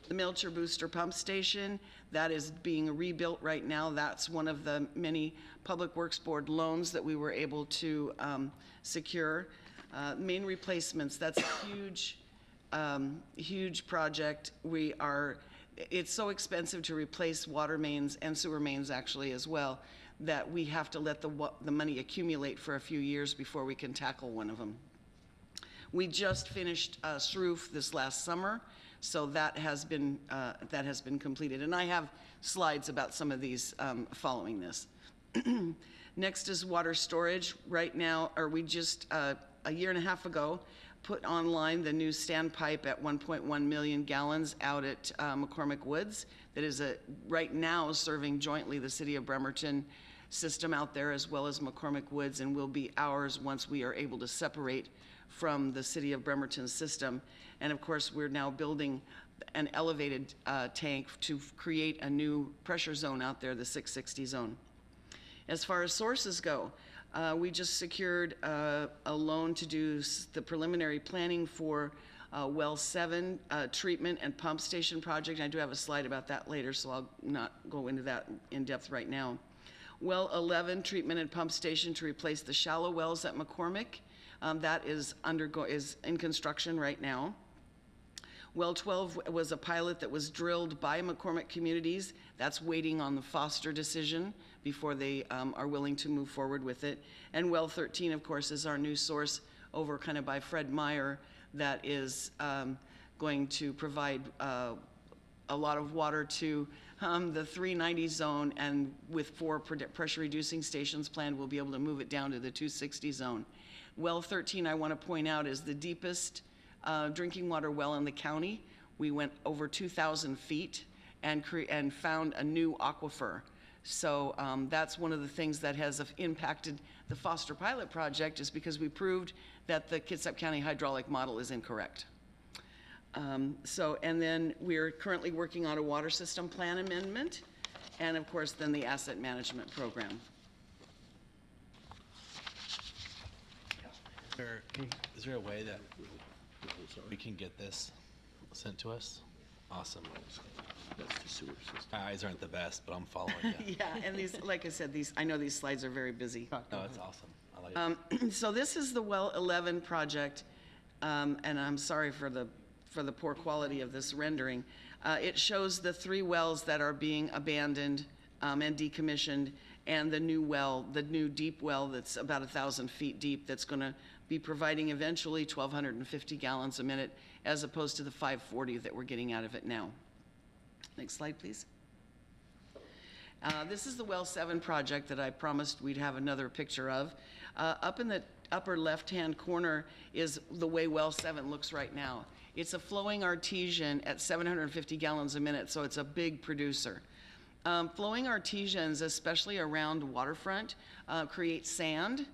S13: The Melcher Booster Pump Station, that is being rebuilt right now. That's one of the many Public Works Board loans that we were able to secure. Main replacements, that's a huge, huge project. It's so expensive to replace water mains and sewer mains actually as well, that we have to let the money accumulate for a few years before we can tackle one of them. We just finished Sroof this last summer, so that has been completed. And I have slides about some of these following this. Next is water storage. Right now, or we just a year and a half ago put online the new standpipe at 1.1 million gallons out at McCormick Woods. That is right now serving jointly the city of Bremerton, system out there, as well as McCormick Woods, and will be ours once we are able to separate from the city of Bremerton's system. And of course, we're now building an elevated tank to create a new pressure zone out there, the 660 zone. As far as sources go, we just secured a loan to do the preliminary planning for Well 7 treatment and pump station project. I do have a slide about that later, so I'll not go into that in depth right now. Well 11 treatment and pump station to replace the shallow wells at McCormick. That is in construction right now. Well 12 was a pilot that was drilled by McCormick Communities. That's waiting on the Foster decision before they are willing to move forward with it. And Well 13, of course, is our new source over kind of by Fred Meyer that is going to provide a lot of water to the 390 zone, and with 4 pressure reducing stations planned, we'll be able to move it down to the 260 zone. Well 13, I want to point out, is the deepest drinking water well in the county. We went over 2,000 feet and found a new aquifer. So that's one of the things that has impacted the Foster pilot project, is because we proved that the Kitsap County hydraulic model is incorrect. And then we're currently working on a water system plan amendment, and of course then the asset management program.
S12: Is there a way that we can get this sent to us? Awesome.
S5: That's the sewer system.
S12: My eyes aren't the best, but I'm following you.
S13: Yeah, and these, like I said, I know these slides are very busy.
S12: No, it's awesome. I like it.
S13: So this is the Well 11 project, and I'm sorry for the poor quality of this rendering. It shows the 3 wells that are being abandoned and decommissioned, and the new well, the new deep well that's about 1,000 feet deep, that's going to be providing eventually 1,250 gallons a minute, as opposed to the 540 that we're getting out of it now. Next slide, please. This is the Well 7 project that I promised we'd have another picture of. Up in the upper left-hand corner is the way Well 7 looks right now. It's a flowing artesian at 750 gallons a minute, so it's a big producer. Flowing artesians, especially around waterfront, create sand,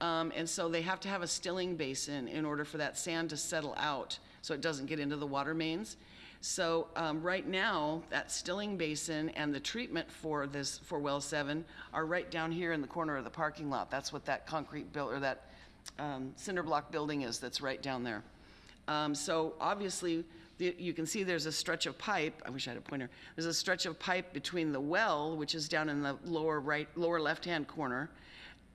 S13: and so they have to have a stilling basin in order for that sand to settle out so it doesn't get into the water mains. So right now, that stilling basin and the treatment for Well 7 are right down here in the corner of the parking lot. That's what that concrete or that cinder block building is that's right down there. So obviously, you can see there's a stretch of pipe. I wish I had a pointer. There's a stretch of pipe between the well, which is down in the lower left-hand corner,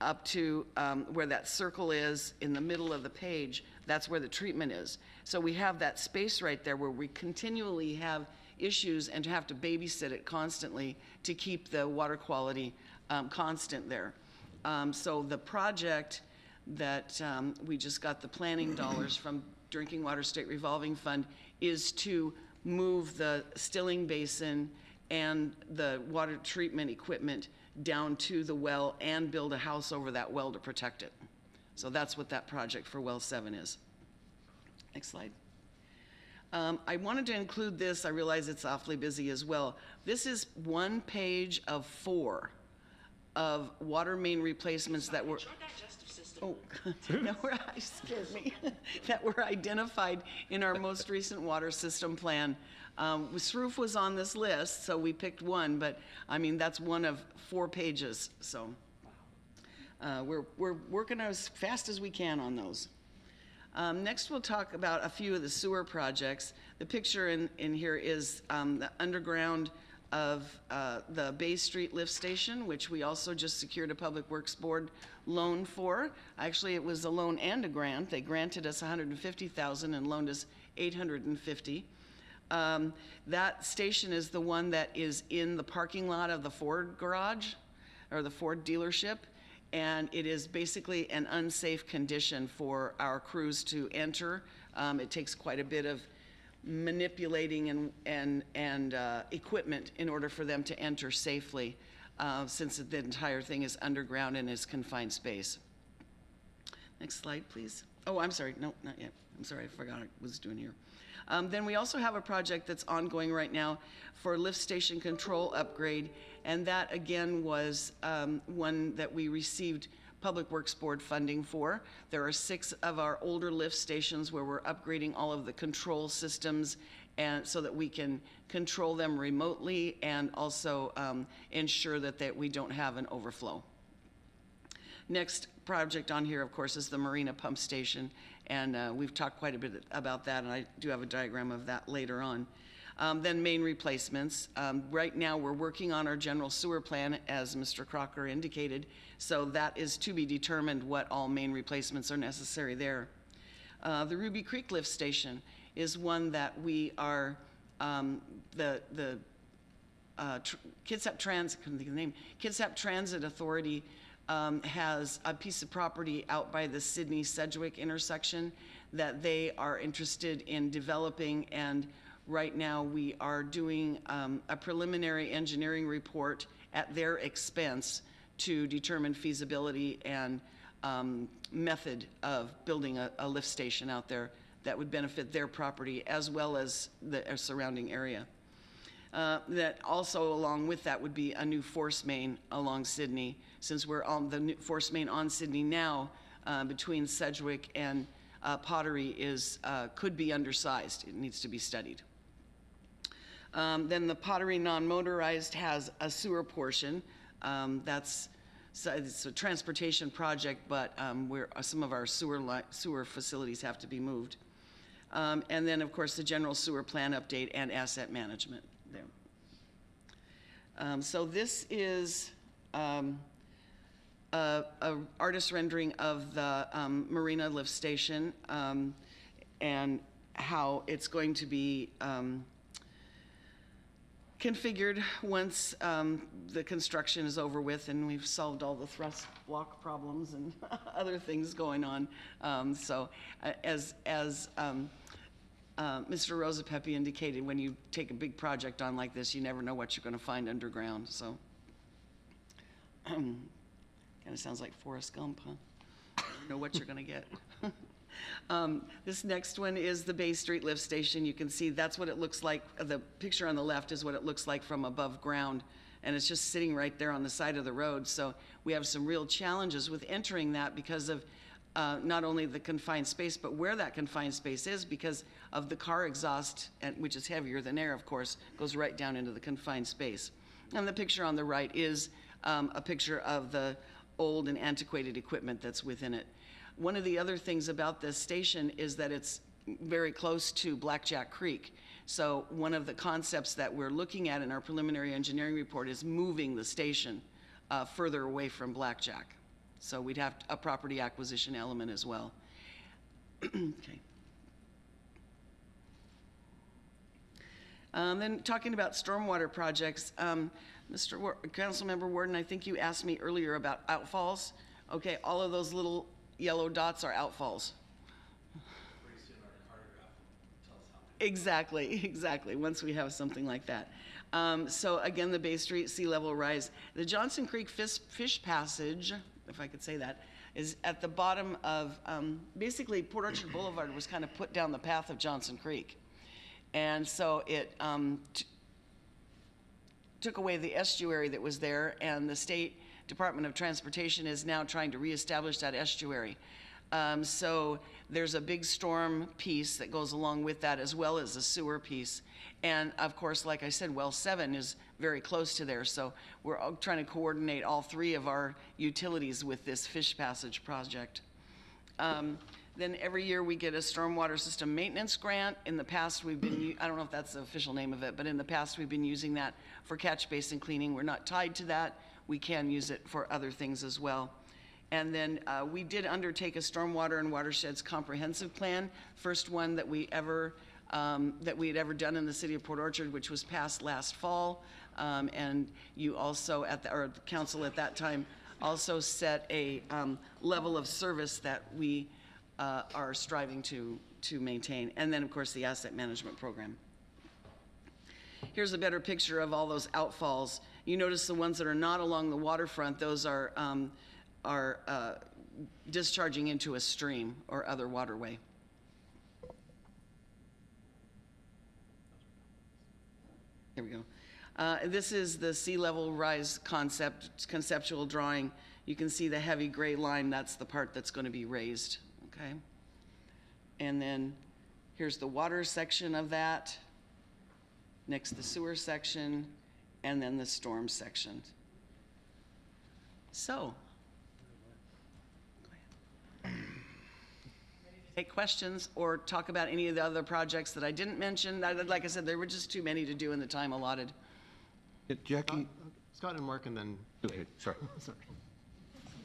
S13: up to where that circle is in the middle of the page. That's where the treatment is. So we have that space right there where we continually have issues and have to babysit it constantly to keep the water quality constant there. So the project that we just got the planning dollars from Drinking Water State Revolving Fund is to move the stilling basin and the water treatment equipment down to the well and build a house over that well to protect it. So that's what that project for Well 7 is. Next slide. I wanted to include this. I realize it's awfully busy as well. This is 1 page of 4 of water main replacements that were... Oh, scared me. That were identified in our most recent water system plan. Sroof was on this list, so we picked 1, but I mean, that's 1 of 4 pages. So we're working as fast as we can on those. Next, we'll talk about a few of the sewer projects. The picture in here is the underground of the Bay Street lift station, which we also just secured a Public Works Board loan for. Actually, it was a loan and a grant. They granted us $150,000 and loaned us $850,000. That station is the one that is in the parking lot of the Ford garage, or the Ford dealership, and it is basically an unsafe condition for our crews to enter. It takes quite a bit of manipulating and equipment in order for them to enter safely, since the entire thing is underground and is confined space. Next slide, please. Oh, I'm sorry. No, not yet. I'm sorry. I forgot what I was doing here. Then we also have a project that's ongoing right now for lift station control upgrade, and that again was one that we received Public Works Board funding for. There are 6 of our older lift stations where we're upgrading all of the control systems and so that we can control them remotely and also ensure that we don't have an overflow. Next project on here, of course, is the Marina Pump Station, and we've talked quite a bit about that, and I do have a diagram of that later on. Then main replacements. Right now, we're working on our general sewer plan, as Mr. Crocker indicated, so that is to be determined what all main replacements are necessary there. The Ruby Creek Lift Station is one that we are, Kitsap Transit, I couldn't think of the name, Kitsap Transit Authority has a piece of property out by the Sydney-Sedgwick intersection that they are interested in developing, and right now we are doing a preliminary engineering report at their expense to determine feasibility and method of building a lift station out there that would benefit their property as well as the surrounding area. That also along with that would be a new force main along Sydney, since we're on the new force main on Sydney now between Sedgwick and Pottery could be undersized. It needs to be studied. Then the Pottery non-motorized has a sewer portion. It's a transportation project, but some of our sewer facilities have to be moved. And then, of course, the general sewer plan update and asset management there. So this is a artist rendering of the Marina lift station and how it's going to be configured once the construction is over with and we've solved all the thrust block problems and other things going on. So as Mr. Rosapepe indicated, when you take a big project on like this, you never know what you're going to find underground. So kind of sounds like Forrest Gump, huh? You never know what you're going to get. This next one is the Bay Street Lift Station. You can see that's what it looks like. The picture on the left is what it looks like from above ground, and it's just sitting right there on the side of the road. So we have some real challenges with entering that because of not only the confined space, but where that confined space is because of the car exhaust, which is heavier than air, of course, goes right down into the confined space. And the picture on the right is a picture of the old and antiquated equipment that's within it. One of the other things about this station is that it's very close to Blackjack Creek. So one of the concepts that we're looking at in our preliminary engineering report is moving the station further away from Blackjack. So we'd have a property acquisition element as well. Okay. Then talking about stormwater projects, Councilmember Warden, I think you asked me earlier about outfalls. Okay, all of those little yellow dots are outfalls. Exactly, once we have something like that. So again, the Bay Street sea level rise. The Johnson Creek Fish Passage, if I could say that, is at the bottom of, basically Port Orchard Boulevard was kind of put down the path of Johnson Creek. And so it took away the estuary that was there, and the State Department of Transportation is now trying to reestablish that estuary. So there's a big storm piece that goes along with that, as well as a sewer piece. And of course, like I said, well 7 is very close to there. So we're all trying to coordinate all 3 of our utilities with this fish passage project. Then every year we get a stormwater system maintenance grant. In the past we've been, I don't know if that's the official name of it, but in the past we've been using that for catch basin cleaning. We're not tied to that. We can use it for other things as well. And then we did undertake a stormwater and watersheds comprehensive plan, first one that we had ever done in the city of Port Orchard, which was passed last fall. And you also the council at that time also set a level of service that we are striving to maintain. And then of course the asset management program. Here's a better picture of all those outfalls. You notice the ones that are not along the waterfront, those are discharging into a stream or other waterway. There we go. This is the sea level rise conceptual drawing. You can see the heavy gray line, that's the part that's going to be raised, okay? And then here's the water section of that, next the sewer section, and then the storm section. So, take questions or talk about any of the other projects that I didn't mention. Like I said, there were just too many to do in the time allotted.
S5: Jackie?
S2: Scott and Mark, and then
S5: Okay, sorry.
S2: sorry.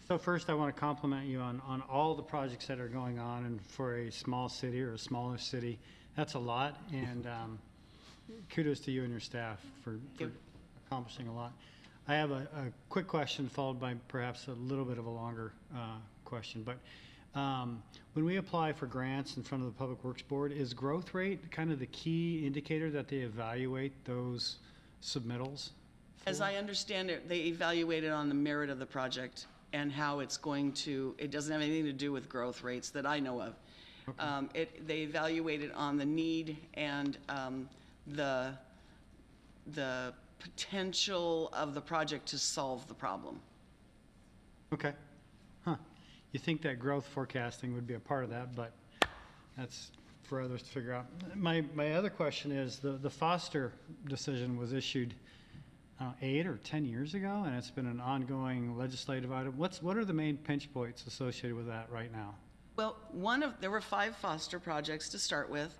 S7: So first, I want to compliment you on all the projects that are going on, and for a small city or a smaller city, that's a lot, and kudos to you and your staff for accomplishing a lot. I have a quick question followed by perhaps a little bit of a longer question, but when we apply for grants in front of the Public Works Board, is growth rate kind of the key indicator that they evaluate those submittals?
S13: As I understand it, they evaluate it on the merit of the project and how it's going to, it doesn't have anything to do with growth rates that I know of.
S7: Okay.
S13: They evaluate it on the need and the potential of the project to solve the problem.
S7: Okay. Huh. You think that growth forecasting would be a part of that, but that's for others to figure out. My other question is, the Foster decision was issued 8 or 10 years ago, and it's been an ongoing legislative item. What are the main pinch points associated with that right now?
S13: Well, there were 5 Foster projects to start with.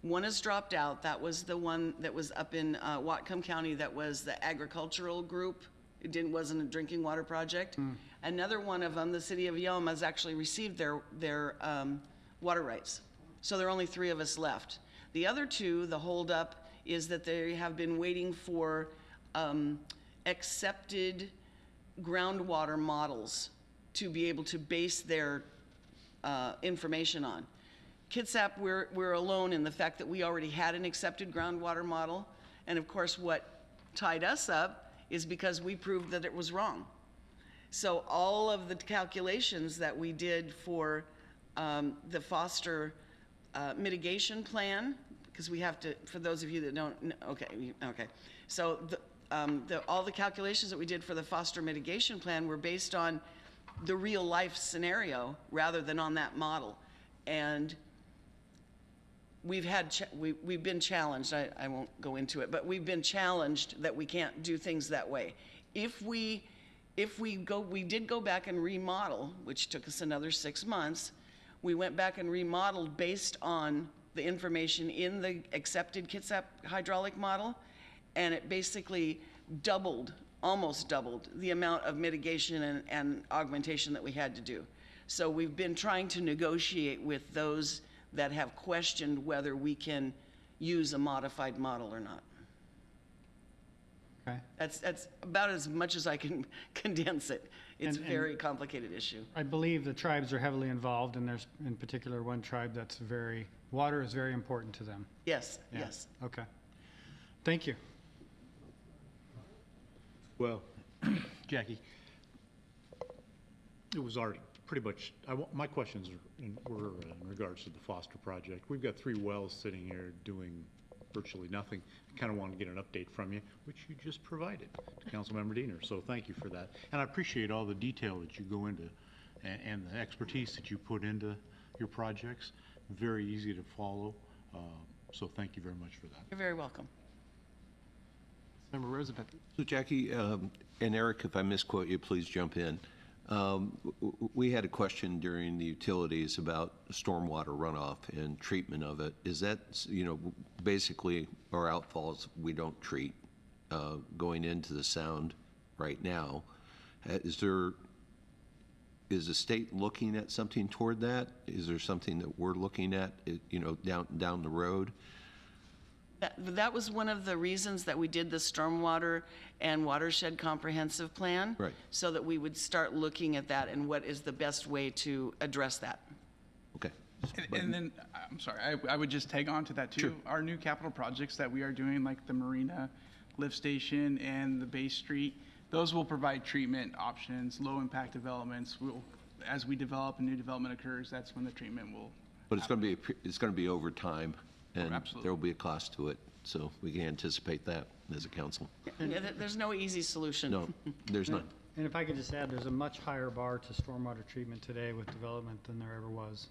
S13: One has dropped out. That was the one that was up in Whatcom County. That was the agricultural group. It wasn't a drinking water project. Another one of them, the city of Yelm, has actually received their water rights. So there are only 3 of us left. The other 2, the holdup is that they have been waiting for accepted groundwater models to be able to base their information on. Kitsap, we're alone in the fact that we already had an accepted groundwater model, and of course what tied us up is because we proved that it was wrong. So all of the calculations that we did for the Foster mitigation plan, because we have to, for those of you that don't know, okay. So all the calculations that we did for the Foster mitigation plan were based on the real life scenario rather than on that model. And we've been challenged, I won't go into it, but we've been challenged that we can't do things that way. We did go back and remodel, which took us another 6 months. We went back and remodeled based on the information in the accepted Kitsap hydraulic model, and it basically almost doubled the amount of mitigation and augmentation that we had to do. So we've been trying to negotiate with those that have questioned whether we can use a modified model or not.
S7: Okay.
S13: That's about as much as I can condense it. It's a very complicated issue.
S7: I believe the tribes are heavily involved, and there's in particular one tribe that's water is very important to them.
S13: Yes,
S7: Yeah.
S13: yes.
S7: Okay. Thank you.
S10: Well, Jackie, it was already pretty much, my questions were in regards to the Foster project. We've got 3 wells sitting here doing virtually nothing. I kind of want to get an update from you, which you just provided to Councilmember Diener, so thank you for that. And I appreciate all the detail that you go into and the expertise that you put into your projects. Very easy to follow, so thank you very much for that.
S13: You're very welcome.
S2: Member Roosevelt.
S5: So Jackie and Eric, if I misquote you, please jump in. We had a question during the utilities about stormwater runoff and treatment of it. Is that, basically our outfalls we don't treat going into the sound right now. Is the state looking at something toward that? Is there something that we're looking at, down the road?
S13: That was one of the reasons that we did the stormwater and watershed comprehensive plan.
S5: Right.
S13: So that we would start looking at that and what is the best way to address that.
S5: Okay.
S11: And then, I'm sorry, I would just tag on to that too.
S5: Sure.
S11: Our new capital projects that we are doing, like the Marina lift station and the Bay Street, those will provide treatment options, low impact developments. As we develop and new development occurs, that's when the treatment will.
S5: But it's going to be over time, and
S11: absolutely.
S5: there will be a cost to it. so we can anticipate that as a council.
S13: Yeah, there's no easy solution.
S5: No, there's not.
S7: And if I could just add, there's a much higher bar to stormwater treatment today with development than there ever was.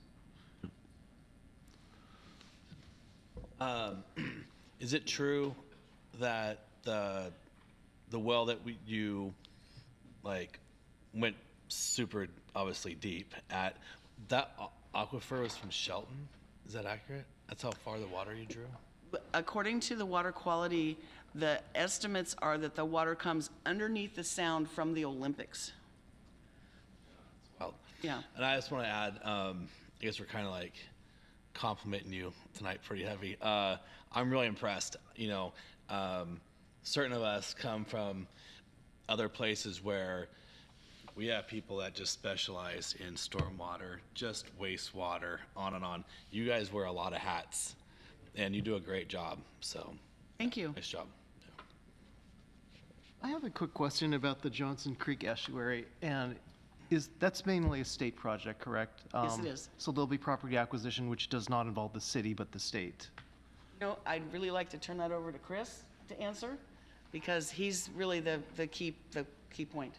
S12: Is it true that the well that you like went super obviously deep at, that aquifer was from Shelton? Is that accurate? That's how far the water you drew?
S13: According to the water quality, the estimates are that the water comes underneath the sound from the Olympics.
S12: Well,
S13: Yeah.
S12: and I just want to add, I guess we're kind of like complimenting you tonight pretty heavy. I'm really impressed. You know, certain of us come from other places where we have people that just specialize in stormwater, just wastewater, on and on. You guys wear a lot of hats, and you do a great job. So,
S13: Thank you.
S12: nice job.
S2: I have a quick question about the Johnson Creek estuary, and that's mainly a state project, correct?
S13: Yes, it is.
S2: So there'll be property acquisition, which does not involve the city, but the state.
S13: No, I'd really like to turn that over to Chris to answer, because he's really the key point.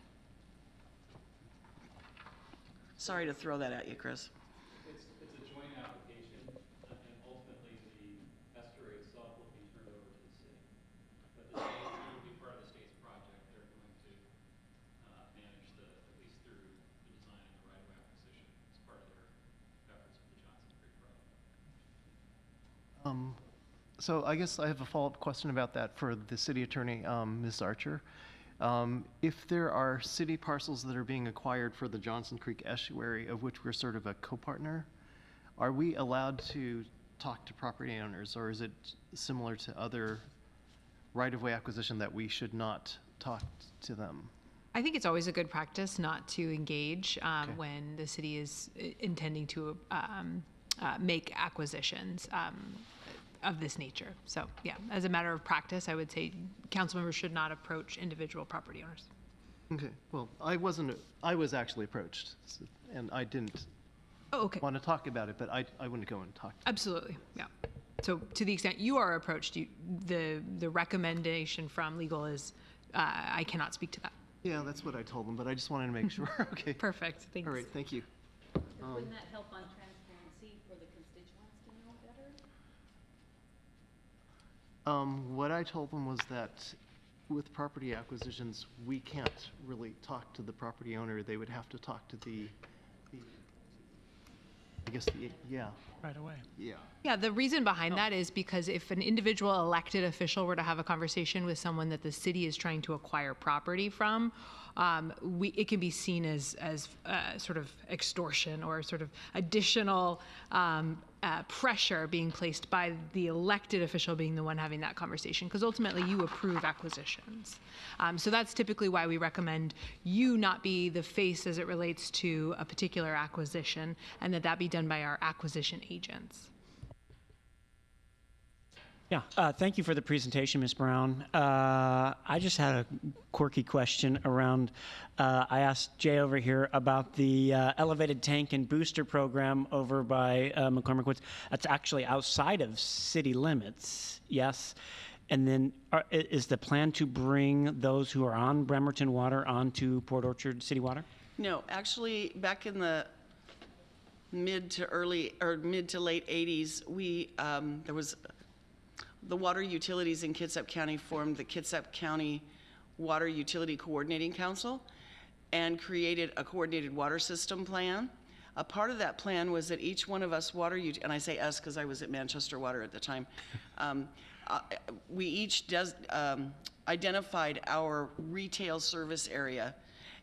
S13: Sorry to throw that at you, Chris.
S14: It's a joint application, and ultimately the estuary itself will be turned over to the city. But the state will be part of the state's project. They're going to manage at least through the design and the right-of-way acquisition as part of their efforts with the Johnson Creek project.
S2: So I guess I have a follow-up question about that for the city attorney, Ms. Archer. If there are city parcels that are being acquired for the Johnson Creek estuary, of which we're sort of a co-partner, are we allowed to talk to property owners, or is it similar to other right-of-way acquisition that we should not talk to them?
S9: I think it's always a good practice not to engage when the city is intending to make acquisitions of this nature. So yeah, as a matter of practice, I would say council members should not approach individual property owners.
S2: Okay, well, I was actually approached, and I didn't
S9: Oh, okay.
S2: want to talk about it, but I wouldn't go and talk.
S9: Absolutely, yeah. So to the extent you are approached, the recommendation from legal is, I cannot speak to that.
S2: Yeah, that's what I told them, but I just wanted to make sure. Okay.
S9: Perfect, thanks.
S2: All right, thank you.
S1: Wouldn't that help on transparency for the constituents to know better?
S2: What I told them was that with property acquisitions, we can't really talk to the property owner. They would have to talk to yeah.
S4: Right away.
S2: Yeah.
S9: Yeah, the reason behind that is because if an individual elected official were to have a conversation with someone that the city is trying to acquire property from, it can be seen as sort of extortion or sort of additional pressure being placed by the elected official being the one having that conversation, because ultimately you approve acquisitions. So that's typically why we recommend you not be the face as it relates to a particular acquisition, and that be done by our acquisition agents.
S4: Yeah, thank you for the presentation, Ms. Brown. I just had a quirky question around, I asked Jay over here about the elevated tank and booster program over by McCormick Woods. That's actually outside of city limits, yes? And then is the plan to bring those who are on Bremerton Water onto Port Orchard City Water?
S13: No, actually, back in the mid to late 80s, there was the water utilities in Kitsap County formed the Kitsap County Water Utility Coordinating Council and created a coordinated water system plan. A part of that plan was that each one of us and I say us because I was at Manchester Water at the time, we each identified our retail service area,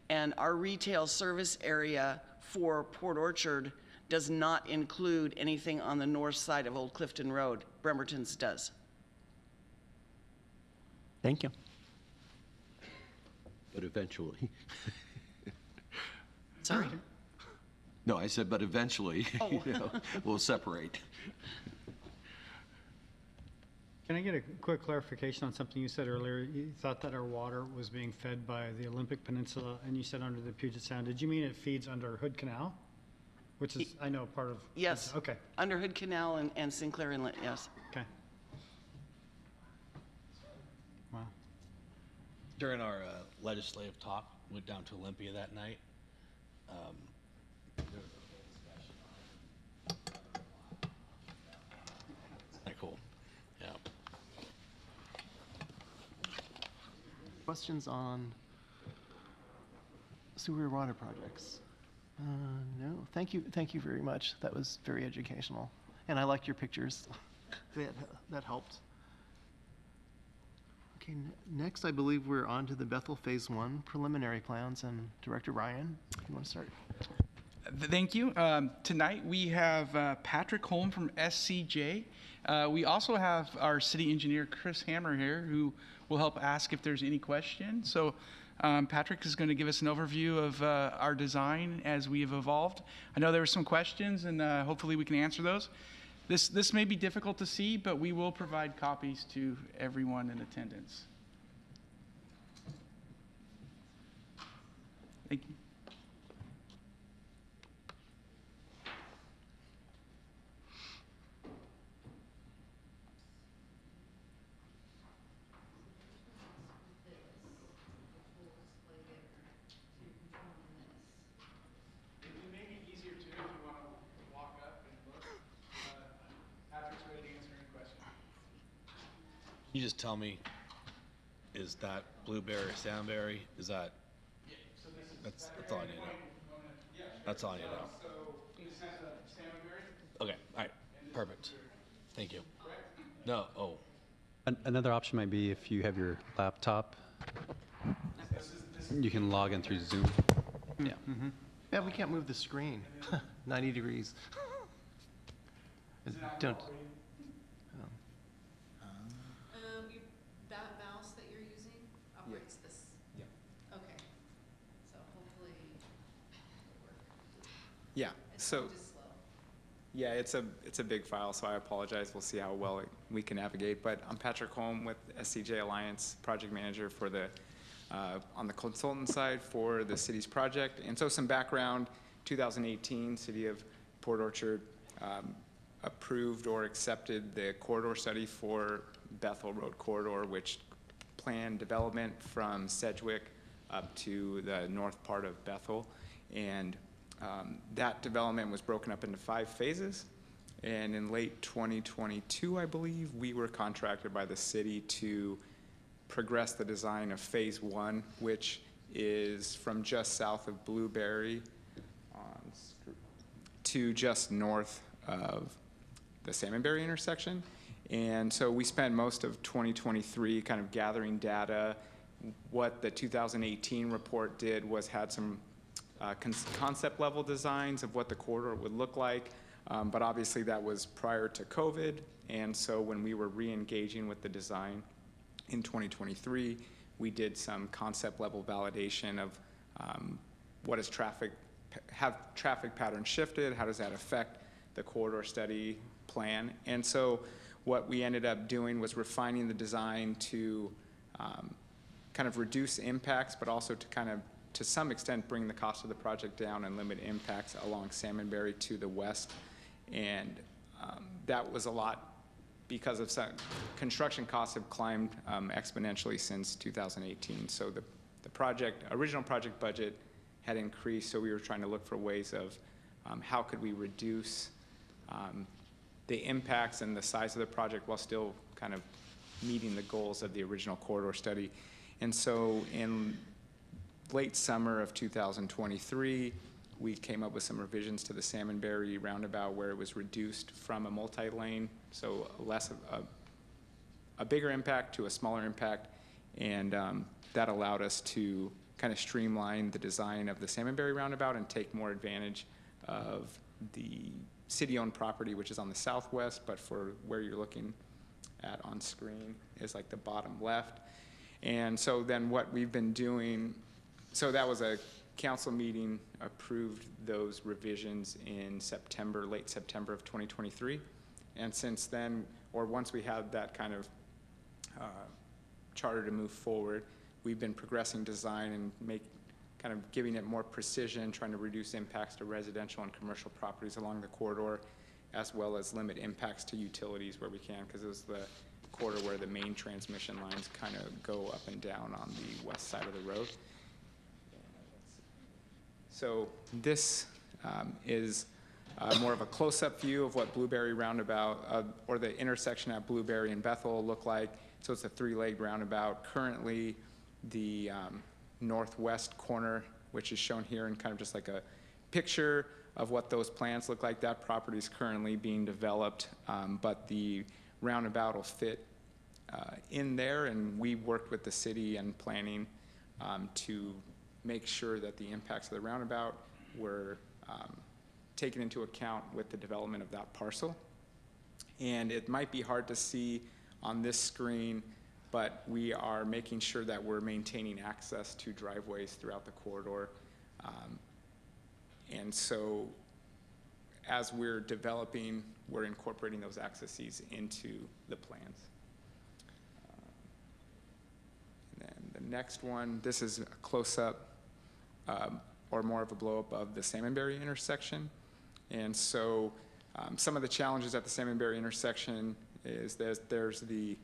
S13: and our retail service area for Port Orchard does not include anything on the north side of Old Clifton Road. Bremerton's does.
S4: Thank you.
S5: But eventually.
S13: Sorry?
S5: No, I said, but eventually, we'll separate.
S7: Can I get a quick clarification on something you said earlier? You thought that our water was being fed by the Olympic Peninsula, and you said under the Puget Sound. Did you mean it feeds under Hood Canal? Which is, I know, part of...
S13: Yes.
S7: Okay.
S13: Under Hood Canal and Sinclair Inlet, yes.
S7: Okay.
S12: during our legislative talk, went down to Olympia that night. There was a whole discussion on it. Cool. Yeah.
S2: Questions on sewer water projects? No, thank you very much. That was very educational. And I liked your pictures. That helped. Okay, next I believe we're on to the Bethel Phase 1 preliminary plans, and Director Ryan, you want to start?
S11: Thank you. Tonight we have Patrick Holm from SCJ. We also have our city engineer, Chris Hammer, here, who will help ask if there's any questions. So Patrick is going to give us an overview of our design as we have evolved. I know there were some questions, and hopefully we can answer those. This may be difficult to see, but we will provide copies to everyone in attendance. Thank you.
S12: Can you just tell me, is that blueberry, salmonberry? Is that? That's all I need to know. That's all I need to know. Okay, all right, perfect. Thank you. No, oh.
S8: Another option might be if you have your laptop, you can log in through Zoom. Yeah.
S2: Yeah, we can't move the screen. 90 degrees. Don't.
S15: That mouse that you're using operates this?
S16: Yeah.
S15: Okay. So hopefully it'll work.
S16: Yeah,
S15: It's
S16: so,
S15: just slow.
S16: yeah, it's a big file, so I apologize. We'll see how well we can navigate. But I'm Patrick Holm with SCJ Alliance, project manager for the, on the consultant side for the city's project. And so some background, 2018, City of Port Orchard approved or accepted the corridor study for Bethel Road Corridor, which planned development from Sedgwick up to the north part of Bethel. And that development was broken up into 5 phases. And in late 2022, I believe, we were contracted by the city to progress the design of Phase 1, which is from just south of Blueberry to just north of the Salmonberry intersection. And so we spent most of 2023 kind of gathering data. What the 2018 report did was had some concept level designs of what the corridor would look like, but obviously that was prior to COVID. And so when we were re-engaging with the design in 2023, we did some concept level validation of what is traffic, have traffic patterns shifted, how does that affect the corridor study plan. And so what we ended up doing was refining the design to kind of reduce impacts, but also to kind of, to some extent, bring the cost of the project down and limit impacts along Salmonberry to the west. And that was a lot because of some construction costs have climbed exponentially since 2018. So the original project budget had increased, so we were trying to look for ways of how could we reduce the impacts and the size of the project while still kind of meeting the goals of the original corridor study. And so in late summer of 2023, we came up with some revisions to the Salmonberry roundabout where it was reduced from a multi-lane, so less of a bigger impact to a smaller impact. And that allowed us to kind of streamline the design of the Salmonberry roundabout and take more advantage of the city-owned property, which is on the southwest, but for where you're looking at on screen is like the bottom left. And so then what we've been doing, so that was a council meeting, approved those revisions in September, late September of 2023. And since then, or once we had that kind of charter to move forward, we've been progressing design and kind of giving it more precision, trying to reduce impacts to residential and commercial properties along the corridor, as well as limit impacts to utilities where we can, because as the corridor where the main transmission lines kind of go up and down on the west side of the road. So this is more of a close-up view of what Blueberry Roundabout, or the intersection at Blueberry and Bethel look like. So it's a three-legged roundabout. Currently, the northwest corner, which is shown here in kind of just like a picture of what those plans look like, that property is currently being developed, but the roundabout will fit in there, and we worked with the city and planning to make sure that the impacts of the roundabout were taken into account with the development of that parcel. And it might be hard to see on this screen, but we are making sure that we're maintaining access to driveways throughout the corridor. And so as we're developing, we're incorporating those accesses into the plans. And then the next one, this is a close-up or more of a blow-up of the Salmonberry intersection. And so some of the challenges at the Salmonberry intersection is there's the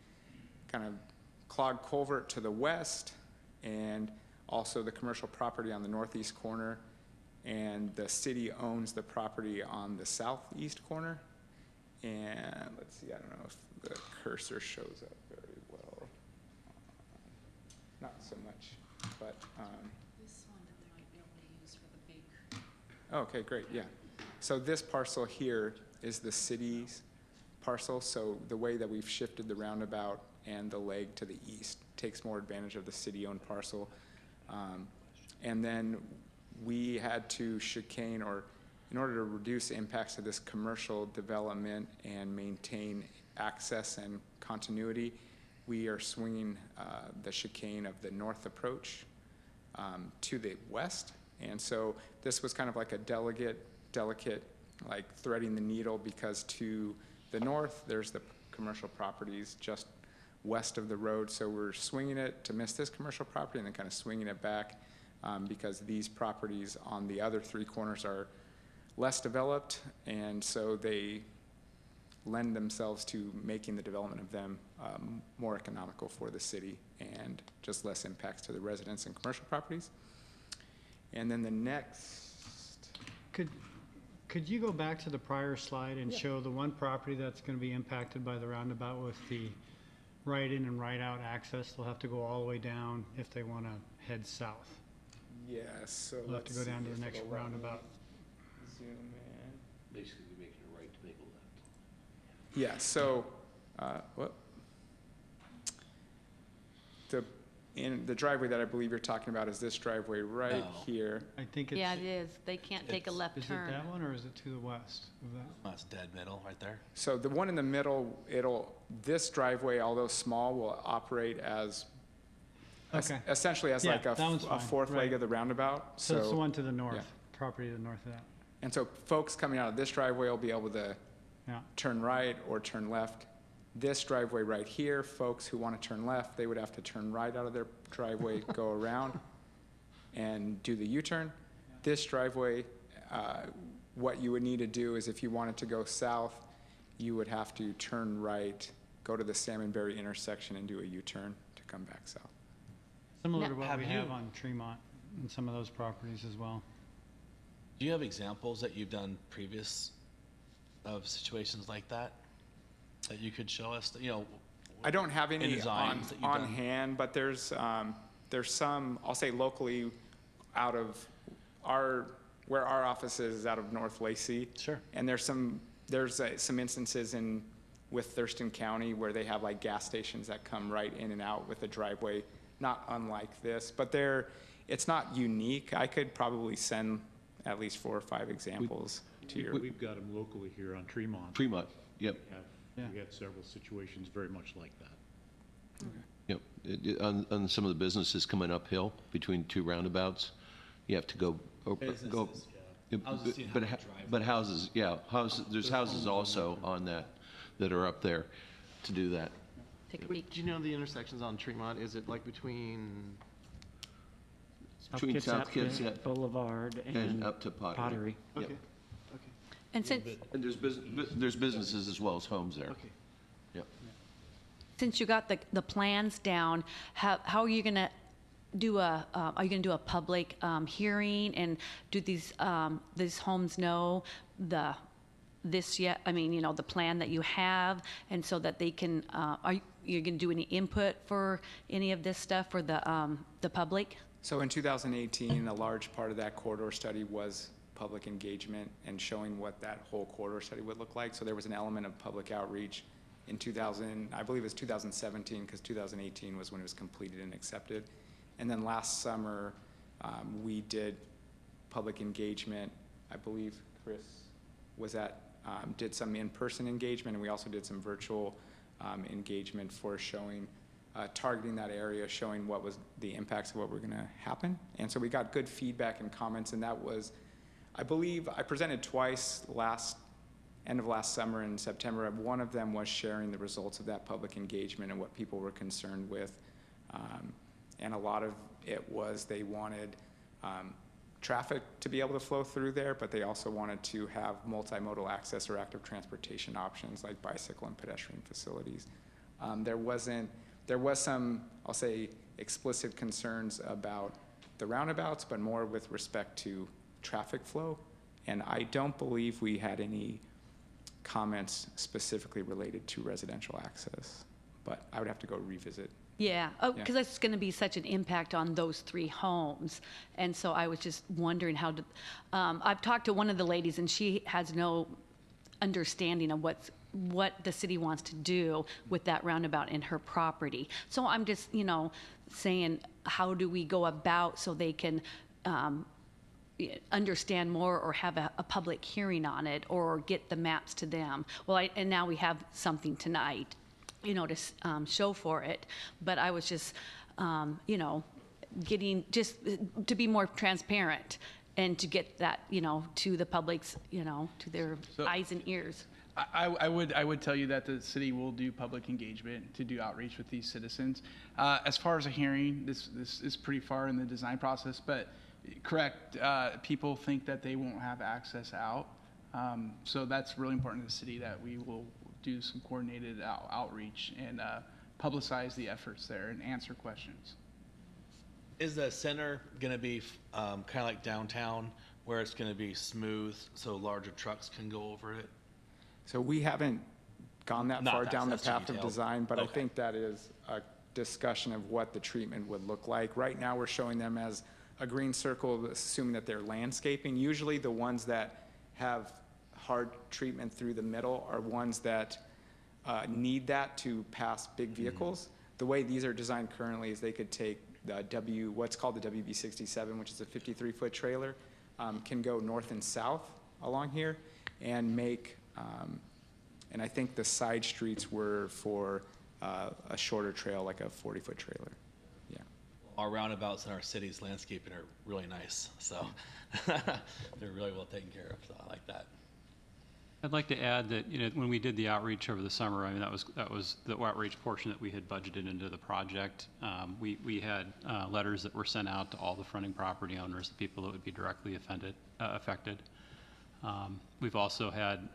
S16: kind of clogged culvert to the west, and also the commercial property on the northeast corner, and the city owns the property on the southeast corner. And let's see, I don't know if the cursor shows up very well. Not so much, but
S15: This one that they might be able to use for the big.
S16: okay, great, yeah. So this parcel here is the city's parcel, so the way that we've shifted the roundabout and the leg to the east takes more advantage of the city-owned parcel. And then we had to chicane, or in order to reduce the impacts of this commercial development and maintain access and continuity, we are swinging the chicane of the north approach to the west. And so this was kind of like a delicate, like threading the needle, because to the north, there's the commercial properties just west of the road. So we're swinging it to miss this commercial property, and then kind of swinging it back because these properties on the other three corners are less developed, and so they lend themselves to making the development of them more economical for the city and just less impacts to the residents and commercial properties. And then the next.
S7: Could you go back to the prior slide and show the one property that's going to be impacted by the roundabout with the right in and right out access? They'll have to go all the way down if they want to head south.
S16: Yes, so
S7: They'll have to go down to the next roundabout.
S16: Zoom in.
S5: Basically, making a right to make a left.
S16: Yeah, so, the driveway that I believe you're talking about is this driveway right here.
S7: I think it's.
S1: Yeah, it is. They can't take a left
S7: Is it
S1: turn.
S7: that one, or is it to the west of that?
S12: That's dead middle right there.
S16: So the one in the middle, this driveway, although small, will operate as,
S7: Okay.
S16: essentially as
S7: Yeah,
S16: like a
S7: that one's fine,
S16: fourth leg
S7: right.
S16: of the roundabout.
S7: So it's the one to the
S16: yeah.
S7: north, property to the north of that.
S16: And so folks coming out of this driveway will be able to
S7: Yeah.
S16: turn right or turn left. This driveway right here, folks who want to turn left, they would have to turn right out of their driveway, go around, and do the U-turn. This driveway, what you would need to do is if you wanted to go south, you would have to turn right, go to the Salmonberry intersection, and do a U-turn to come back south.
S7: Similar
S1: Now-
S7: to what
S12: Have
S7: we
S12: you-
S7: have on Tremont and some of those properties as well.
S12: Do you have examples that you've done previous of situations like that you could show us? That,
S16: I don't have
S12: in
S16: any
S12: designs that you've
S16: on
S12: done?
S16: hand, but there's some, I'll say locally, out of where our office is out of North Lacey.
S4: Sure.
S16: And there's some instances with Thurston County where they have like gas stations that come right in and out with a driveway, not unlike this, but it's not unique. I could probably send at least 4 or 5 examples to your.
S10: We've got them locally here on Tremont.
S5: Tremont, yep.
S10: We have several situations very much like that.
S5: Yep. On some of the businesses coming uphill between two roundabouts, you have to go.
S12: Businesses, yeah. I was just seeing how they drive.
S5: But houses, yeah, there's houses also on that are up there to do that.
S1: Take a peek.
S2: Do you know the intersections on Tremont? Is it like between?
S5: Between South
S4: Kitsap
S5: Kitsap
S4: Boulevard
S5: and
S4: and
S5: up to Pottery.
S4: Pottery.
S5: Yep.
S2: Okay.
S1: And since,
S5: And there's businesses as well as homes there.
S2: Okay.
S5: Yep.
S1: Since you got the plans down, how are you gonna do are you gonna do a public hearing and do these homes know the plan that you have, and so that they can, are you gonna do any input for any of this stuff for the public?
S16: So in 2018, a large part of that corridor study was public engagement and showing what that whole corridor study would look like. So there was an element of public outreach in I believe it was 2017, because 2018 was when it was completed and accepted. And then last summer, we did public engagement. I believe Chris was did some in-person engagement, and we also did some virtual engagement for showing, targeting that area, showing what was the impacts of what were gonna happen. And so we got good feedback and comments, and that was, I believe, I presented twice end of last summer in September. One of them was sharing the results of that public engagement and what people were concerned with. And a lot of it was they wanted traffic to be able to flow through there, but they also wanted to have multimodal access or active transportation options like bicycle and pedestrian facilities. There was some, I'll say, explicit concerns about the roundabouts, but more with respect to traffic flow. And I don't believe we had any comments specifically related to residential access, but I would have to go revisit.
S1: Yeah, because it's going to be such an impact on those 3 homes. And so I was just wondering how to, I've talked to one of the ladies, and she has no understanding of what the city wants to do with that roundabout in her property. So I'm just, saying, how do we go about so they can understand more, or have a public hearing on it, or get the maps to them? Well, and now we have something tonight, to show for it. But I was just, getting, just to be more transparent and to get that, to the public's, to their eyes and ears.
S17: I would tell you that the city will do public engagement to do outreach with these citizens. As far as a hearing, this is pretty far in the design process, but correct, people think that they won't have access out. So that's really important to the city, that we will do some coordinated outreach and publicize the efforts there and answer questions.
S12: Is the center going to be kind of like downtown, where it's going to be smooth so larger trucks can go over it?
S16: So we haven't gone that far down the path of design, but I think that is a discussion of what the treatment would look like. Right now, we're showing them as a green circle, assuming that they're landscaping. Usually the ones that have hard treatment through the middle are ones that need that to pass big vehicles. The way these are designed currently is they could take the what's called the WB67, which is a 53-foot trailer, can go north and south along here and make, and I think the side streets were for a shorter trail, like a 40-foot trailer. Yeah.
S12: Our roundabouts in our cities landscaping are really nice, so they're really well taken care of, so I like that.
S14: I'd like to add that, when we did the outreach over the summer, I mean, that was the outreach portion that we had budgeted into the project. We had letters that were sent out to all the fronting property owners, the people that would be directly affected. We've also had,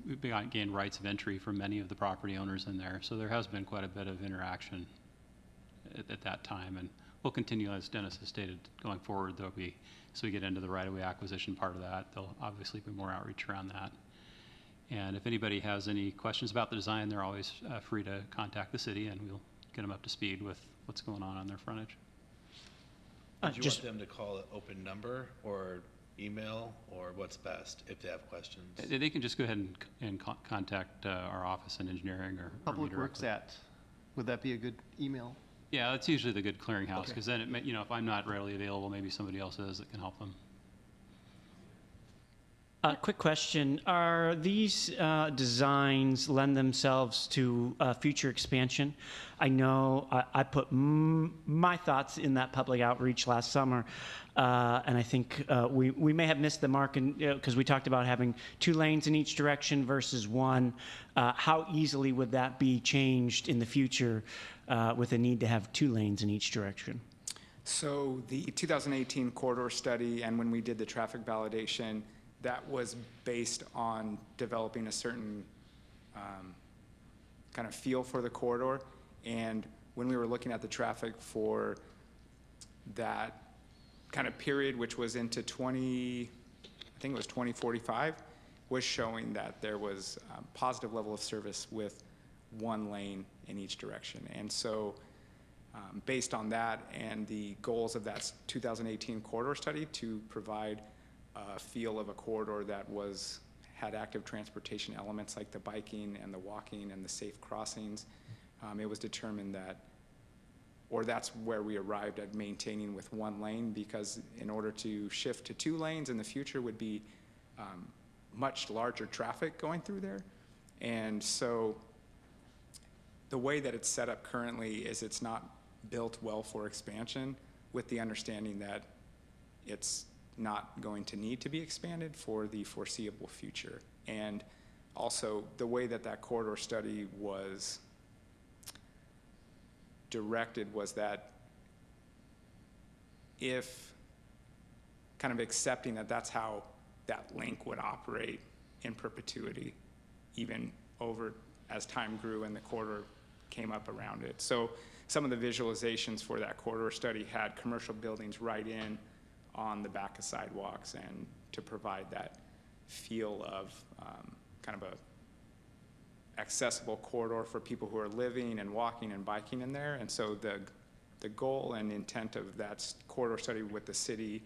S14: we've gained rights of entry from many of the property owners in there, so there has been quite a bit of interaction at that time, and we'll continue, as Dennis has stated, going forward. There'll be, so we get into the right-of-way acquisition part of that, there'll obviously be more outreach around that. And if anybody has any questions about the design, they're always free to contact the city, and we'll get them up to speed with what's going on their frontage.
S12: Would you want them to call an open number or email, or what's best if they have questions?
S14: They can just go ahead and contact our office in engineering or
S2: Public
S14: me
S2: Works
S14: directly.
S2: would that be a good email?
S14: Yeah, that's usually the good clearinghouse,
S2: Okay.
S14: because then it may, if I'm not readily available, maybe somebody else is that can help them.
S4: Quick question. Are these designs lend themselves to future expansion? I know I put my thoughts in that public outreach last summer, and I think we may have missed the mark because we talked about having 2 lanes in each direction versus 1. How easily would that be changed in the future with a need to have 2 lanes in each direction?
S16: So the 2018 corridor study, and when we did the traffic validation, that was based on developing a certain kind of feel for the corridor. And when we were looking at the traffic for that kind of period, which was into I think it was 2045, was showing that there was a positive level of service with one lane in each direction. And so based on that and the goals of that 2018 corridor study to provide a feel of a corridor that had active transportation elements like the biking and the walking and the safe crossings, it was determined that's where we arrived at maintaining with one lane, because in order to shift to 2 lanes in the future would be much larger traffic going through there. And so the way that it's set up currently is it's not built well for expansion, with the understanding that it's not going to need to be expanded for the foreseeable future. And also the way that that corridor study was directed was that if kind of accepting that that's how that link would operate in perpetuity, even over as time grew and the corridor came up around it. So some of the visualizations for that corridor study had commercial buildings right in on the back of sidewalks, and to provide that feel of kind of a accessible corridor for people who are living and walking and biking in there. And so the goal and intent of that corridor study with the city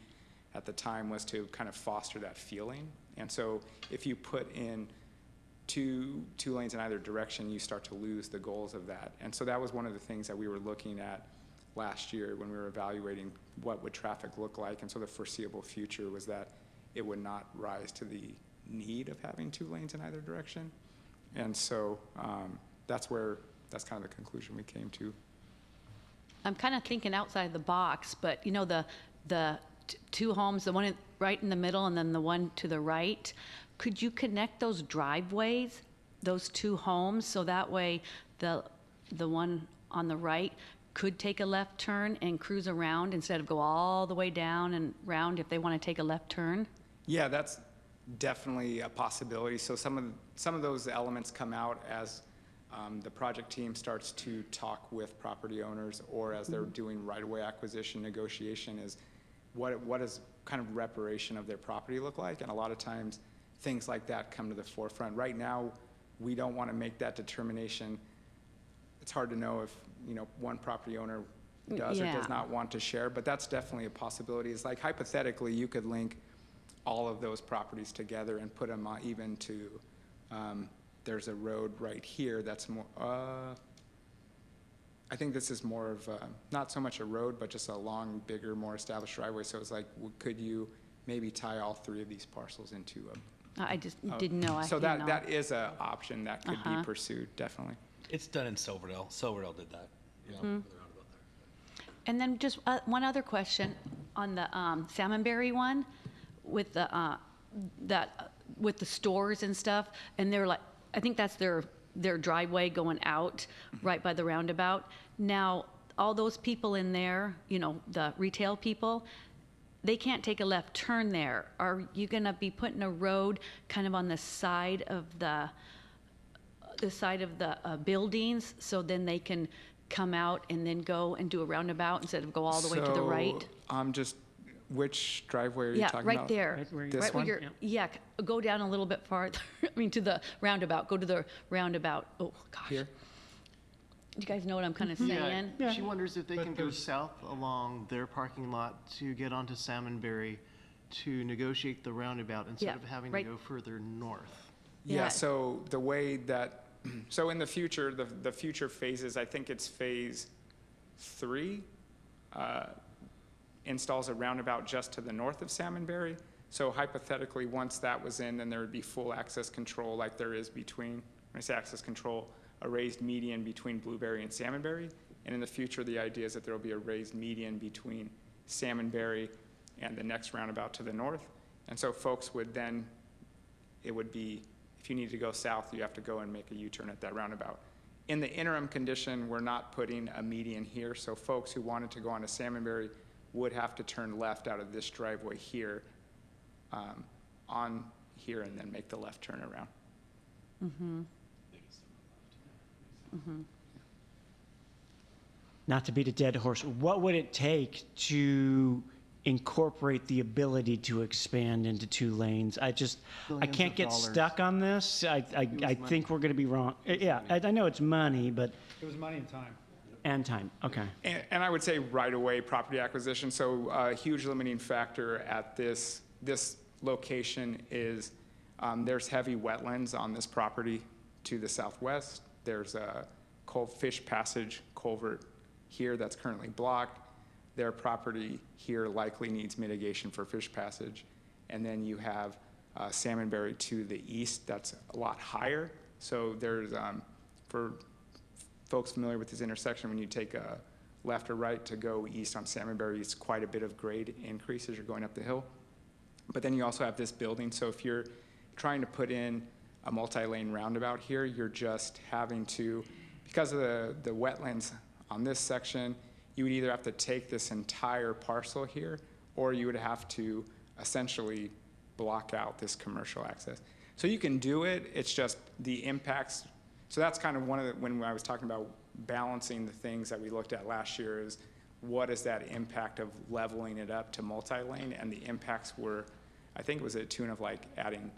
S16: at the time was to kind of foster that feeling. And so if you put in two lanes in either direction, you start to lose the goals of that. And so that was one of the things that we were looking at last year when we were evaluating what would traffic look like. And so the foreseeable future was that it would not rise to the need of having 2 lanes in either direction. And so that's kind of the conclusion we came to.
S1: I'm kind of thinking outside the box, but you know, the 2 homes, the one right in the middle and then the one to the right, could you connect those driveways, those 2 homes, so that way the one on the right could take a left turn and cruise around instead of go all the way down and round if they want to take a left turn?
S16: Yeah, that's definitely a possibility. So some of those elements come out as the project team starts to talk with property owners, or as they're doing right-of-way acquisition negotiation, is what does kind of reparation of their property look like? And a lot of times things like that come to the forefront. Right now, we don't want to make that determination. It's hard to know if, one property owner does or does not want to share, but that's definitely a possibility. It's like, hypothetically, you could link all of those properties together and put them even to, there's a road right here that's more, I think this is more of not so much a road, but just a long, bigger, more established driveway. So it's like, could you maybe tie all 3 of these parcels into a...
S1: I just didn't know.
S16: So that is an option that could be pursued, definitely.
S12: It's done in Silverdale. Silverdale did that.
S1: And then just one other question on the Salmonberry one with the with the stores and stuff, and they're like, I think that's their driveway going out right by the roundabout. Now, all those people in there, the retail people, they can't take a left turn there. Are you going to be putting a road kind of on the side of the buildings, so then they can come out and then go and do a roundabout instead of go all the way to the right?
S16: Just which driveway are you talking
S1: right
S16: about?
S1: there.
S16: This one?
S1: Go down a little bit farther. I mean, to the roundabout. Go to the roundabout. Oh gosh.
S16: Here?
S1: Do you guys know what I'm kind of saying?
S2: Yeah. She wonders if they can go south along their parking lot to get onto Salmonberry to negotiate the roundabout instead of having to go further north.
S16: Yeah, so the way that, so in the future, the future phases, I think it's phase 3, installs a roundabout just to the north of Salmonberry. So hypothetically, once that was in, then there would be full access control like there is between, when I say access control, a raised median between Blueberry and Salmonberry. And in the future, the idea is that there will be a raised median between Salmonberry and the next roundabout to the north. And so folks would then, it would be, if you need to go south, you have to go and make a U-turn at that roundabout. In the interim condition, we're not putting a median here, so folks who wanted to go onto Salmonberry would have to turn left out of this driveway here, on here, and then make the left turn around.
S4: Not to beat a dead horse, what would it take to incorporate the ability to expand into 2 lanes? I
S2: Billions
S4: can't
S2: of
S4: get
S2: dollars.
S4: stuck on this. I think we're going to be wrong. Yeah, I know it's money, but,
S7: It was money and time.
S4: and time, okay.
S16: And I would say right-of-way property acquisition, so a huge limiting factor at this location is there's heavy wetlands on this property to the southwest. There's a fish passage culvert here that's currently blocked. Their property here likely needs mitigation for fish passage. And then you have Salmonberry to the east that's a lot higher. So there's, for folks familiar with this intersection, when you take a left or right to go east on Salmonberry, it's quite a bit of grade increase as you're going up the hill. But then you also have this building, so if you're trying to put in a multi-lane roundabout here, you're just having to, because of the wetlands on this section, you would either have to take this entire parcel here, or you would have to essentially block out this commercial access. So you can do it, it's just the impacts. So that's kind of one of the, when I was talking about balancing the things that we looked at last year, is what is that impact of leveling it up to multi-lane? And the impacts were, I think it was a tune of like adding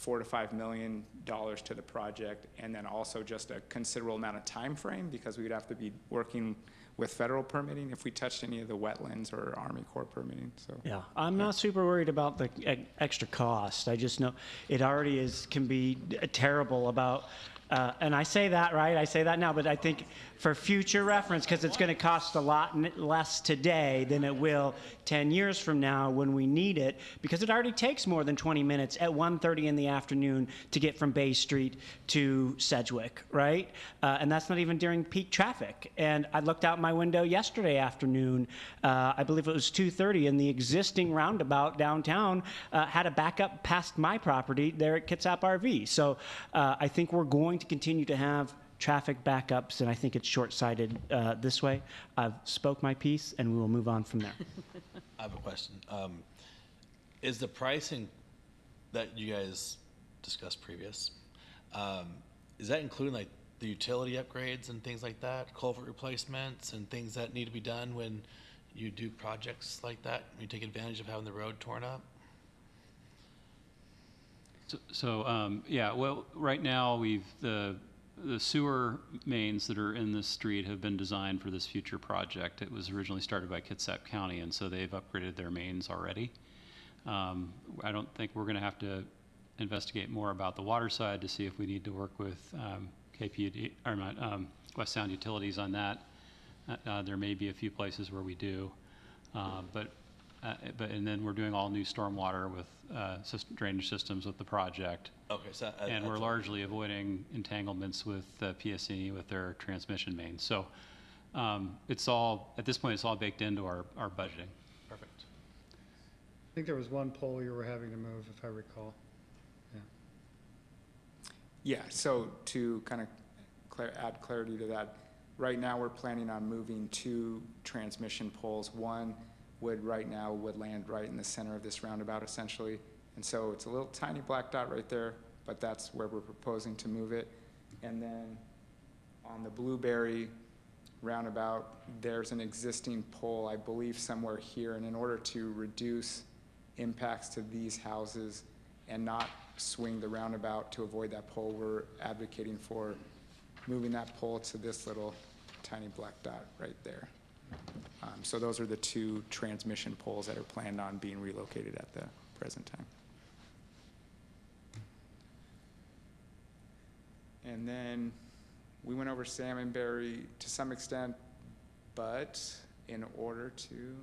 S16: $4 to $5 million to the project, and then also just a considerable amount of time frame, because we would have to be working with federal permitting if we touched any of the wetlands or Army Corps permitting. So
S4: Yeah, I'm not super worried about the extra cost. I just know it already can be terrible about, and I say that, right? I say that now, but I think for future reference, because it's going to cost a lot less today than it will 10 years from now when we need it, because it already takes more than 20 minutes at 1:30 in the afternoon to get from Bay Street to Sedgwick, right? And that's not even during peak traffic. And I looked out my window yesterday afternoon, I believe it was 2:30, and the existing roundabout downtown had a backup past my property there at Kitsap RV. So I think we're going to continue to have traffic backups, and I think it's short-sighted this way. I've spoke my piece, and we will move on from there.
S12: I have a question. Is the pricing that you guys discussed previous, is that including like the utility upgrades and things like that, culvert replacements and things that need to be done when you do projects like that, when you take advantage of having the road torn up?
S14: Yeah, well, right now the sewer mains that are in this street have been designed for this future project. It was originally started by Kitsap County, and so they've upgraded their mains already. I don't think we're going to have to investigate more about the water side to see if we need to work with KPUD or not, West Sound Utilities on that. There may be a few places where we do, and then we're doing all new stormwater with drainage systems with the project.
S12: Okay, so
S14: and we're largely avoiding entanglements with PSE with their transmission mains. So it's all, at this point, it's all baked into our budgeting.
S12: Perfect.
S7: I think there was one pole you were having to move, if I recall.
S16: yeah, so to kind of add clarity to that, right now we're planning on moving 2 transmission poles. One would land right in the center of this roundabout essentially. And so it's a little tiny black dot right there, but that's where we're proposing to move it. And then on the Blueberry roundabout, there's an existing pole, I believe somewhere here. And in order to reduce impacts to these houses and not swing the roundabout to avoid that pole, we're advocating for moving that pole to this little tiny black dot right there. So those are the 2 transmission poles that are planned on being relocated at the present time. And then we went over Salmonberry to some extent, but in order to,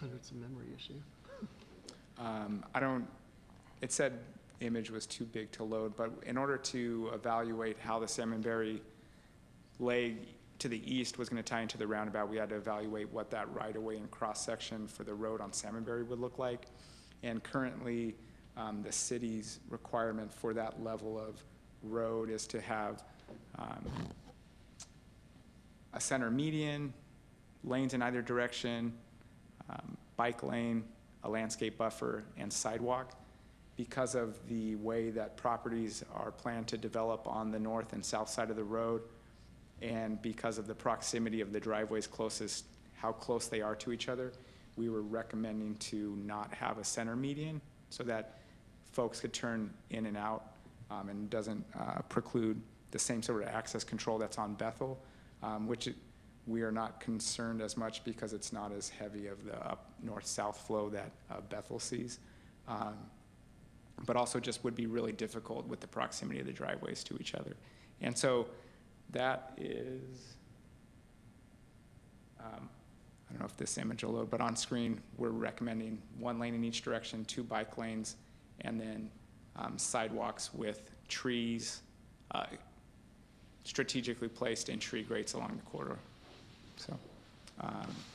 S2: But it's a memory issue.
S16: it said image was too big to load, but in order to evaluate how the Salmonberry leg to the east was going to tie into the roundabout, we had to evaluate what that right-of-way and cross-section for the road on Salmonberry would look like. And currently, The city's requirement for that level of road is to have a center median, lanes in either direction, bike lane, a landscape buffer, and sidewalk. Because of the way that properties are planned to develop on the north and south side of the road, and because of the proximity of the driveways closest, how close they are to each other, we were recommending to not have a center median so that folks could turn in and out and doesn't preclude the same sort of access control that's on Bethel, which we are not concerned as much because it's not as heavy of the up north-south flow that Bethel sees. But also just would be really difficult with the proximity of the driveways to each other. And so that is, I don't know if this image will load, but on screen, we're recommending 1 lane in each direction, 2 bike lanes, and then sidewalks with trees strategically placed in tree grates along the corridor. So,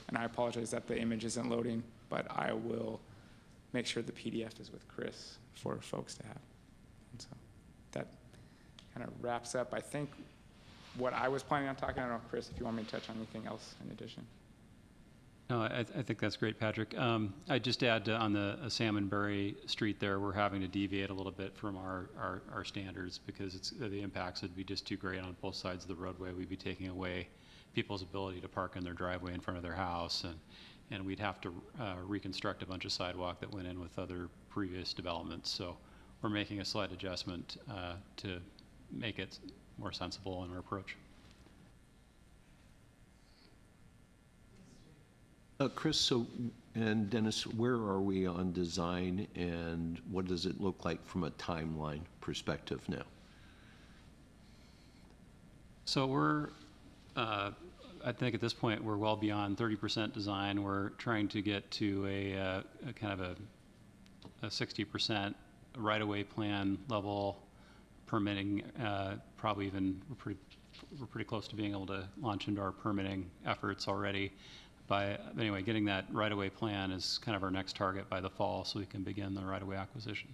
S16: and I apologize that the image isn't loading, but I will make sure the PDF is with Chris for folks to have. And so that kind of wraps up, I think, what I was planning on talking. I don't know, Chris, if you want me to touch on anything else in addition.
S14: No, I think that's great, Patrick. I'd just add on the Salmonberry Street there, we're having to deviate a little bit from our standards because the impacts would be just too great on both sides of the roadway. We'd be taking away people's ability to park in their driveway in front of their house, and we'd have to reconstruct a bunch of sidewalk that went in with other previous developments. So we're making a slight adjustment to make it more sensible in our approach.
S5: Chris, and Dennis, where are we on design and what does it look like from a timeline perspective now?
S14: So we're, I think at this point, we're well beyond 30% design. We're trying to get to a kind of a 60% right-of-way plan level permitting, probably even we're pretty close to being able to launch into our permitting efforts already. Anyway, getting that right-of-way plan is kind of our next target by the fall so we can begin the right-of-way acquisition.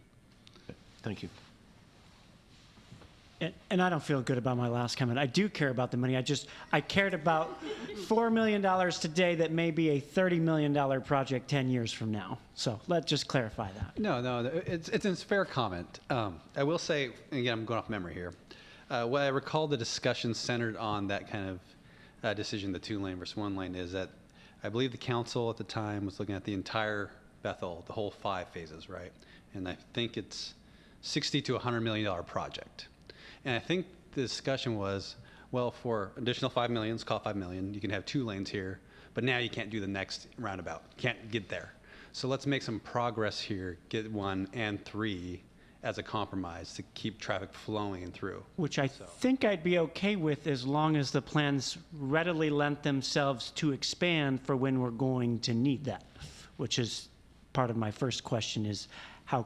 S5: Thank you.
S4: And I don't feel good about my last comment. I do care about the money. I cared about $4 million today that may be a $30 million project 10 years from now. So let's just clarify that.
S8: No, it's a fair comment. I will say, again, I'm going off memory here. What I recall the discussion centered on that kind of decision, the 2-lane versus 1 lane, is that I believe the council at the time was looking at the entire Bethel, the whole 5 phases, right? And I think it's $60 to $100 million project. And I think the discussion was, well, for additional $5 million, call it $5 million, you can have 2 lanes here, but now you can't do the next roundabout. You can't get there. So let's make some progress here, get 1 and 3 as a compromise to keep traffic flowing through.
S4: Which I think I'd be okay with as long as the plans readily lent themselves to expand for when we're going to need that, which is part of my first question is how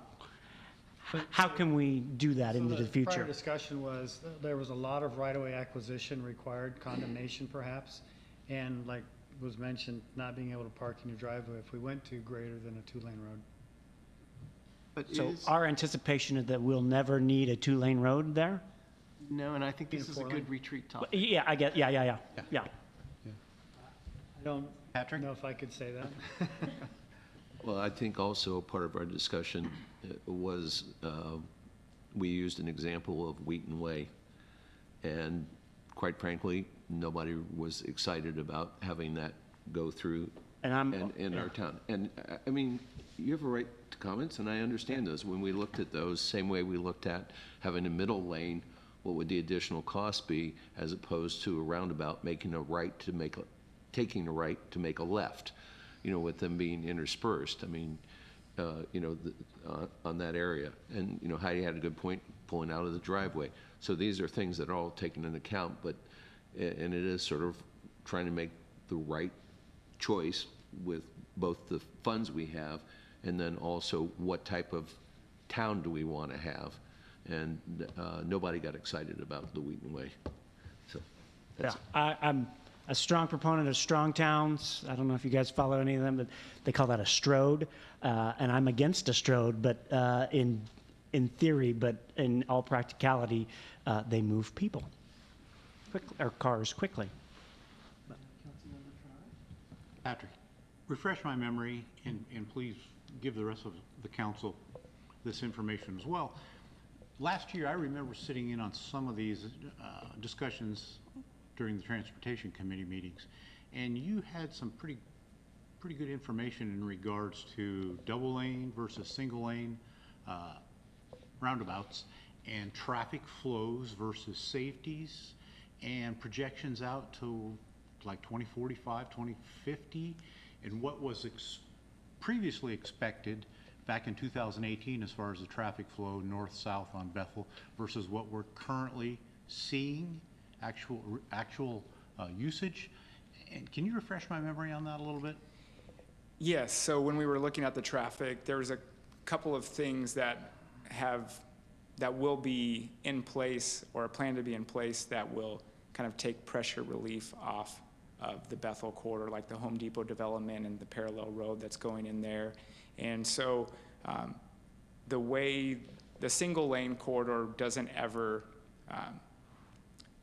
S4: can we do that into the future?
S7: Prior discussion was there was a lot of right-of-way acquisition required, condemnation perhaps, and like was mentioned, not being able to park in your driveway if we went to greater than a 2-lane road.
S4: So our anticipation is that we'll never need a 2-lane road there?
S2: No, and I think this is a good retreat topic.
S4: Yeah, I get, yeah.
S7: I don't know if I could say that.
S5: Well, I think also part of our discussion was we used an example of Wheaton Way. And quite frankly, nobody was excited about having that go through in our town. And I mean, you have a right to comments, and I understand those. When we looked at those, same way we looked at having a middle lane, what would the additional cost be as opposed to a roundabout taking a right to make a left, you know, with them being interspersed. I mean, you know, on that area. And, you know, Heidi had a good point pulling out of the driveway. So these are things that are all taken into account, and it is sort of trying to make the right choice with both the funds we have and then also what type of town do we want to have. And nobody got excited about the Wheaton Way. So that's
S4: I'm a strong proponent of strong towns. I don't know if you guys follow any of them, but they call that a strode. And I'm against a strode, but in theory, but in all practicality, they move people, or cars quickly.
S10: Patrick, refresh my memory and please give the rest of the council this information as well. Last year, I remember sitting in on some of these discussions during the Transportation Committee meetings, and you had some pretty good information in regards to double lane versus single lane roundabouts and traffic flows versus safeties and projections out to like 2045, 2050, and what was previously expected back in 2018 as far as the traffic flow north-south on Bethel versus what we're currently seeing, actual usage. And can you refresh my memory on that a little bit?
S16: Yes, so when we were looking at the traffic, there was a couple of things that will be in place or are planned to be in place that will kind of take pressure relief off of the Bethel corridor, like the Home Depot development and the parallel road that's going in there. And so the way the single lane corridor doesn't ever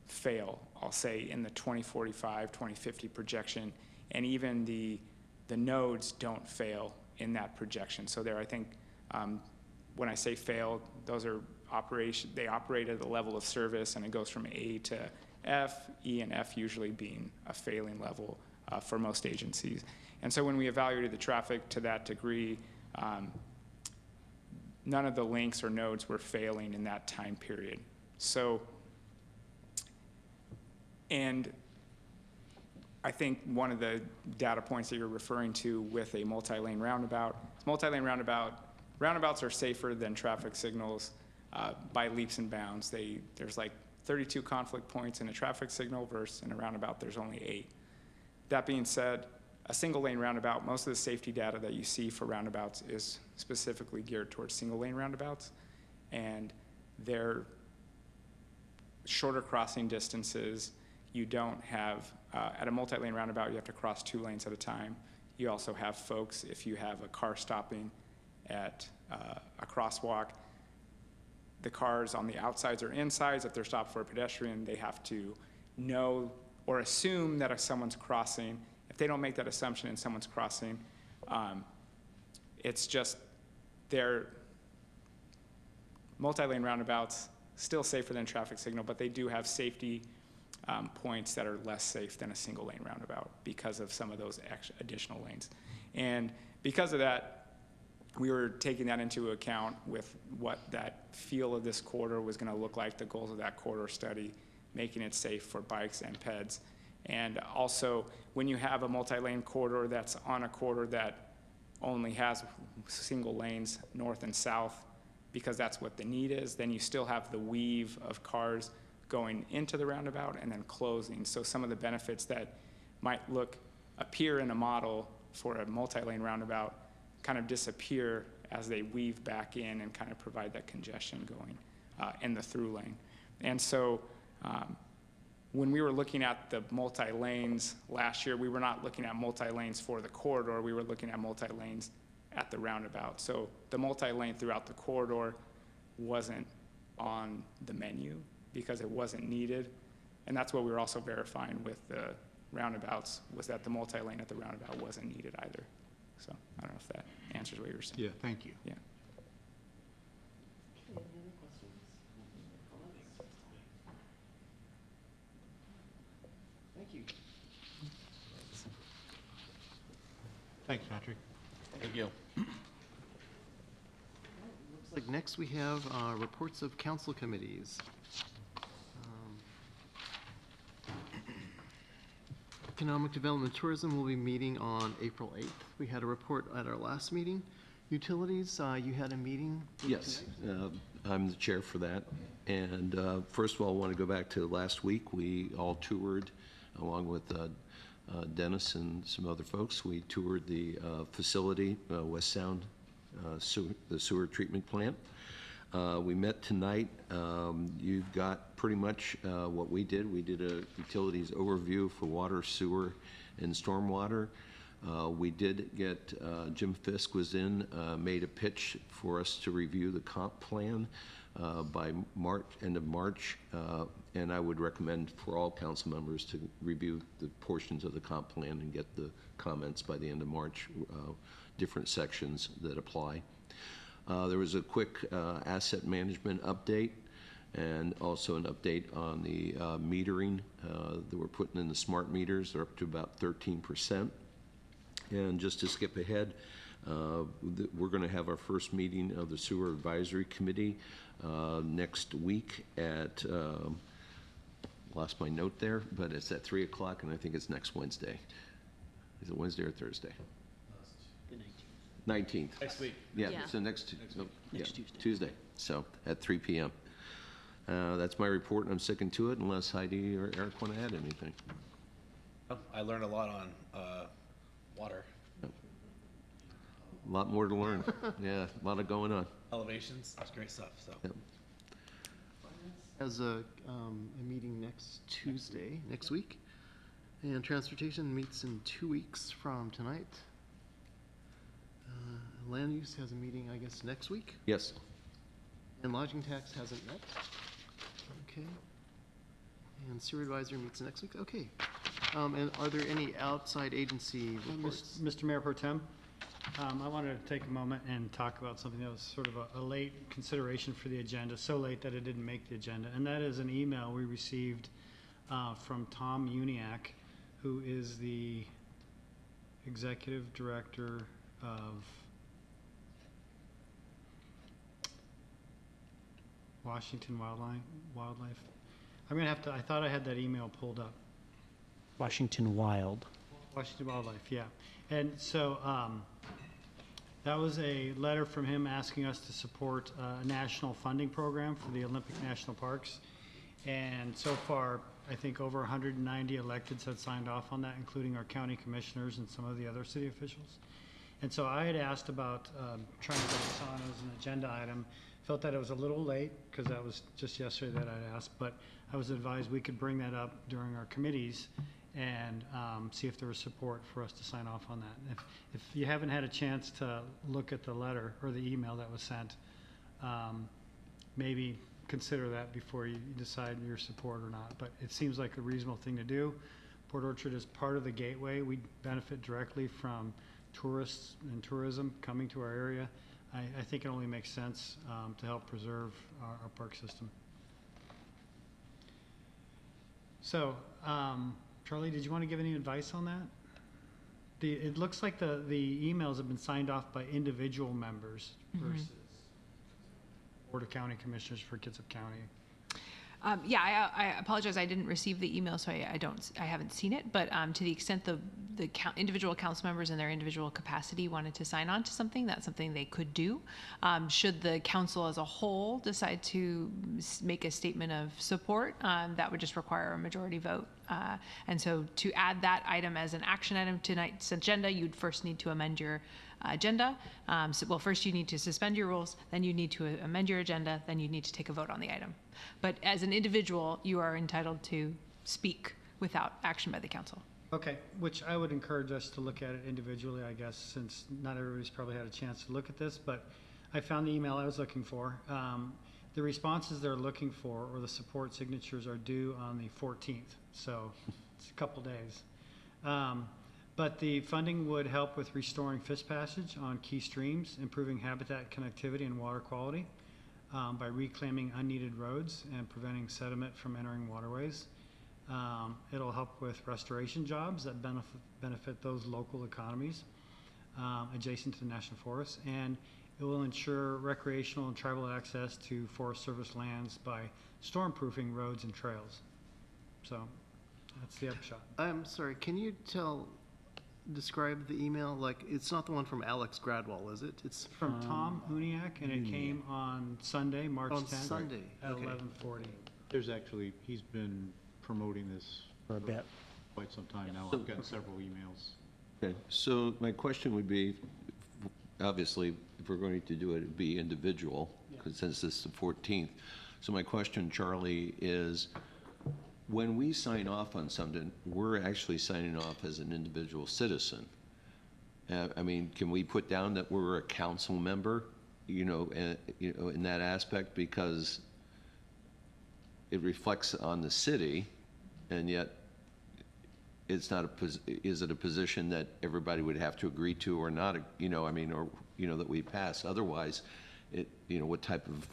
S16: fail, I'll say, in the 2045, 2050 projection, and even the nodes don't fail in that projection. So there, I think, when I say fail, those are they operate at a level of service, and it goes from A to F, E and F usually being a failing level for most agencies. And so when we evaluated the traffic to that degree, none of the links or nodes were failing in that time period. So, and I think one of the data points that you're referring to with a multi-lane roundabout, roundabouts are safer than traffic signals by leaps and bounds. There's like 32 conflict points in a traffic signal versus in a roundabout there's only 8. That being said, a single lane roundabout, most of the safety data that you see for roundabouts is specifically geared towards single lane roundabouts, and they're shorter crossing distances. You don't have, at a multi-lane roundabout, you have to cross 2 lanes at a time. You also have folks, if you have a car stopping at a crosswalk, the cars on the outsides or insides, if they're stopped for a pedestrian, they have to know or assume that if someone's crossing. If they don't make that assumption and someone's crossing, it's just they're multi-lane roundabouts, still safer than traffic signal, but they do have safety points that are less safe than a single lane roundabout because of some of those additional lanes. And because of that, we were taking that into account with what that feel of this corridor was going to look like, the goals of that corridor study, making it safe for bikes and peds. And also, when you have a multi-lane corridor that's on a corridor that only has single lanes north and south, because that's what the need is, then you still have the weave of cars going into the roundabout and then closing. So some of the benefits that might appear in a model for a multi-lane roundabout kind of disappear as they weave back in and kind of provide that congestion going in the through lane. And so when we were looking at the multi-lanes last year, we were not looking at multi-lanes for the corridor, we were looking at multi-lanes at the roundabout. So the multi-lane throughout the corridor wasn't on the menu because it wasn't needed. And that's what we were also verifying with the roundabouts, was that the multi-lane at the roundabout wasn't needed either. So I don't know if that answers what you were saying.
S10: Yeah, thank you.
S16: Yeah.
S2: Thank you.
S10: Thanks, Patrick.
S12: Thank you.
S2: Looks like next we have reports of council committees. Economic Development and Tourism will be meeting on April 8th. We had a report at our last meeting. Utilities, you had a meeting?
S5: Yes, I'm the chair for that. And first of all, I want to go back to last week. We all toured, along with Dennis and some other folks. We toured the facility, West Sound, the sewer treatment plant. We met tonight. You've got pretty much what we did. We did a utilities overview for water, sewer, and stormwater. We did get, Jim Fisk was in, made a pitch for us to review the comp plan by end of March, and I would recommend for all council members to review the portions of the comp plan and get the comments by the end of March, different sections that apply. There was a quick asset management update and also an update on the metering that we're putting in the smart meters. They're up to about 13%. And just to skip ahead, we're going to have our first meeting of the Sewer Advisory Committee next week at, lost my note there, but it's at 3 o'clock, and I think it's next Wednesday. Is it Wednesday or Thursday?
S4: The 19th.
S5: 19th.
S12: Next week.
S5: Yeah,
S1: Yeah.
S5: so next
S4: Tuesday.
S5: Tuesday, so at 3 p.m. That's my report, and I'm sticking to it unless Heidi or Eric want to add anything.
S12: I learned a lot on water,
S5: A lot more to learn. Yeah, a lot of going on.
S12: elevations. That's great stuff. So.
S5: Yep.
S2: Has a meeting next Tuesday, next week. And transportation meets in 2 weeks from tonight. Land use has a meeting, I guess, next week.
S5: Yes.
S2: And lodging tax hasn't met. Okay. And sewer advisory meets next week. Okay. And are there any outside agency reports?
S7: Mr. Mayor Pro Tem, I wanted to take a moment and talk about something that was sort of a late consideration for the agenda, so late that it didn't make the agenda, and that is an email we received from Tom Uniac, who is the Executive Director of Washington Wildlife. I'm gonna have to, I thought I had that email pulled up.
S4: Washington Wild.
S7: Washington Wildlife, yeah. And so that was a letter from him asking us to support a national funding program for the Olympic National Parks. And so far, I think over 190 electeds had signed off on that, including our county commissioners and some of the other city officials. And so I had asked about trying to get this on as an agenda item. Felt that it was a little late because that was just yesterday that I'd asked, but I was advised we could bring that up during our committees and see if there was support for us to sign off on that. If you haven't had a chance to look at the letter or the email that was sent, maybe consider that before you decide your support or not. But it seems like a reasonable thing to do. Port Orchard is part of the gateway. We benefit directly from tourists and tourism coming to our area. I think it only makes sense to help preserve our park system. So, Charlie, did you want to give any advice on that? It looks like the emails have been signed off by individual members versus Board of County Commissioners for Kitsap County.
S9: Yeah, I apologize. I didn't receive the email, so I haven't seen it. But to the extent the individual council members in their individual capacity wanted to sign on to something, that's something they could do. Should the council as a whole decide to make a statement of support, that would just require a majority vote. And so to add that item as an action item to tonight's agenda, you'd first need to amend your agenda. Well, first you need to suspend your rules, then you need to amend your agenda, then you need to take a vote on the item. But as an individual, you are entitled to speak without action by the council.
S7: Okay, which I would encourage us to look at it individually, I guess, since not everybody's probably had a chance to look at this, but I found the email I was looking for. The responses they're looking for, or the support signatures, are due on the 14th, so it's a couple days. But the funding would help with restoring fish passage on key streams, improving habitat connectivity and water quality by reclaiming unneeded roads and preventing sediment from entering waterways. It'll help with restoration jobs that benefit those local economies adjacent to the national forest, and it will ensure recreational and tribal access to Forest Service lands by storm-proofing roads and trails. So that's the upshot.
S2: I'm sorry, can you describe the email? Like, it's not the one from Alex Gradwell, is it? It's
S7: From Tom Uniac, and it came on Sunday, March 10th.
S2: On Sunday,
S7: At
S2: okay.
S7: 11:40.
S10: There's actually, he's been promoting this
S4: for a bit.
S10: Quite some time now. I've gotten several emails.
S5: Okay, so my question would be, obviously, if we're going to do it, it'd be individual.
S7: Yes.
S5: since this is the 14th. So my question, Charlie, is when we sign off on something, we're actually signing off as an individual citizen. I mean, can we put down that we're a council member, in that aspect, because it reflects on the city, and yet it's not is it a position that everybody would have to agree to or not, that we pass? Otherwise, what type of,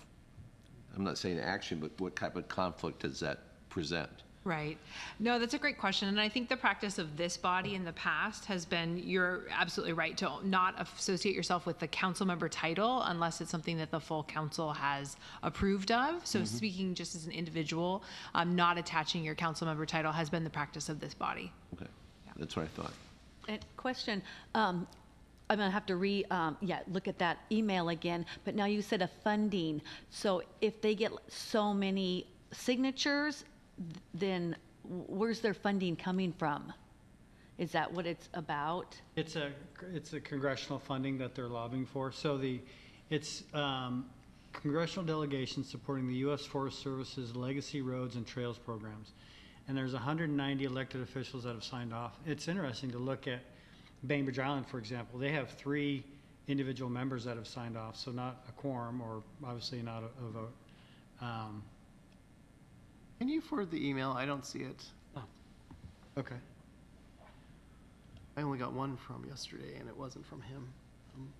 S5: I'm not saying action, but what type of conflict does that present?
S9: Right. No, that's a great question. And I think the practice of this body in the past has been, you're absolutely right, to not associate yourself with the council member title unless it's something that the full council has approved of. So speaking just as an individual, not attaching your council member title has been the practice of this body.
S5: Okay, that's what I thought.
S1: And question, I'm gonna have to look at that email again, but now you said a funding. So if they get so many signatures, then where's their funding coming from? Is that what it's about?
S7: It's a congressional funding that they're lobbying for. So it's congressional delegations supporting the U.S. Forest Service's Legacy Roads and Trails programs. And there's 190 elected officials that have signed off. It's interesting to look at Bainbridge Island, for example. They have 3 individual members that have signed off, so not a quorum, or obviously not a vote.
S2: Can you forward the email? I don't see it.
S7: Oh, okay.
S2: I only got one from yesterday, and it wasn't from him.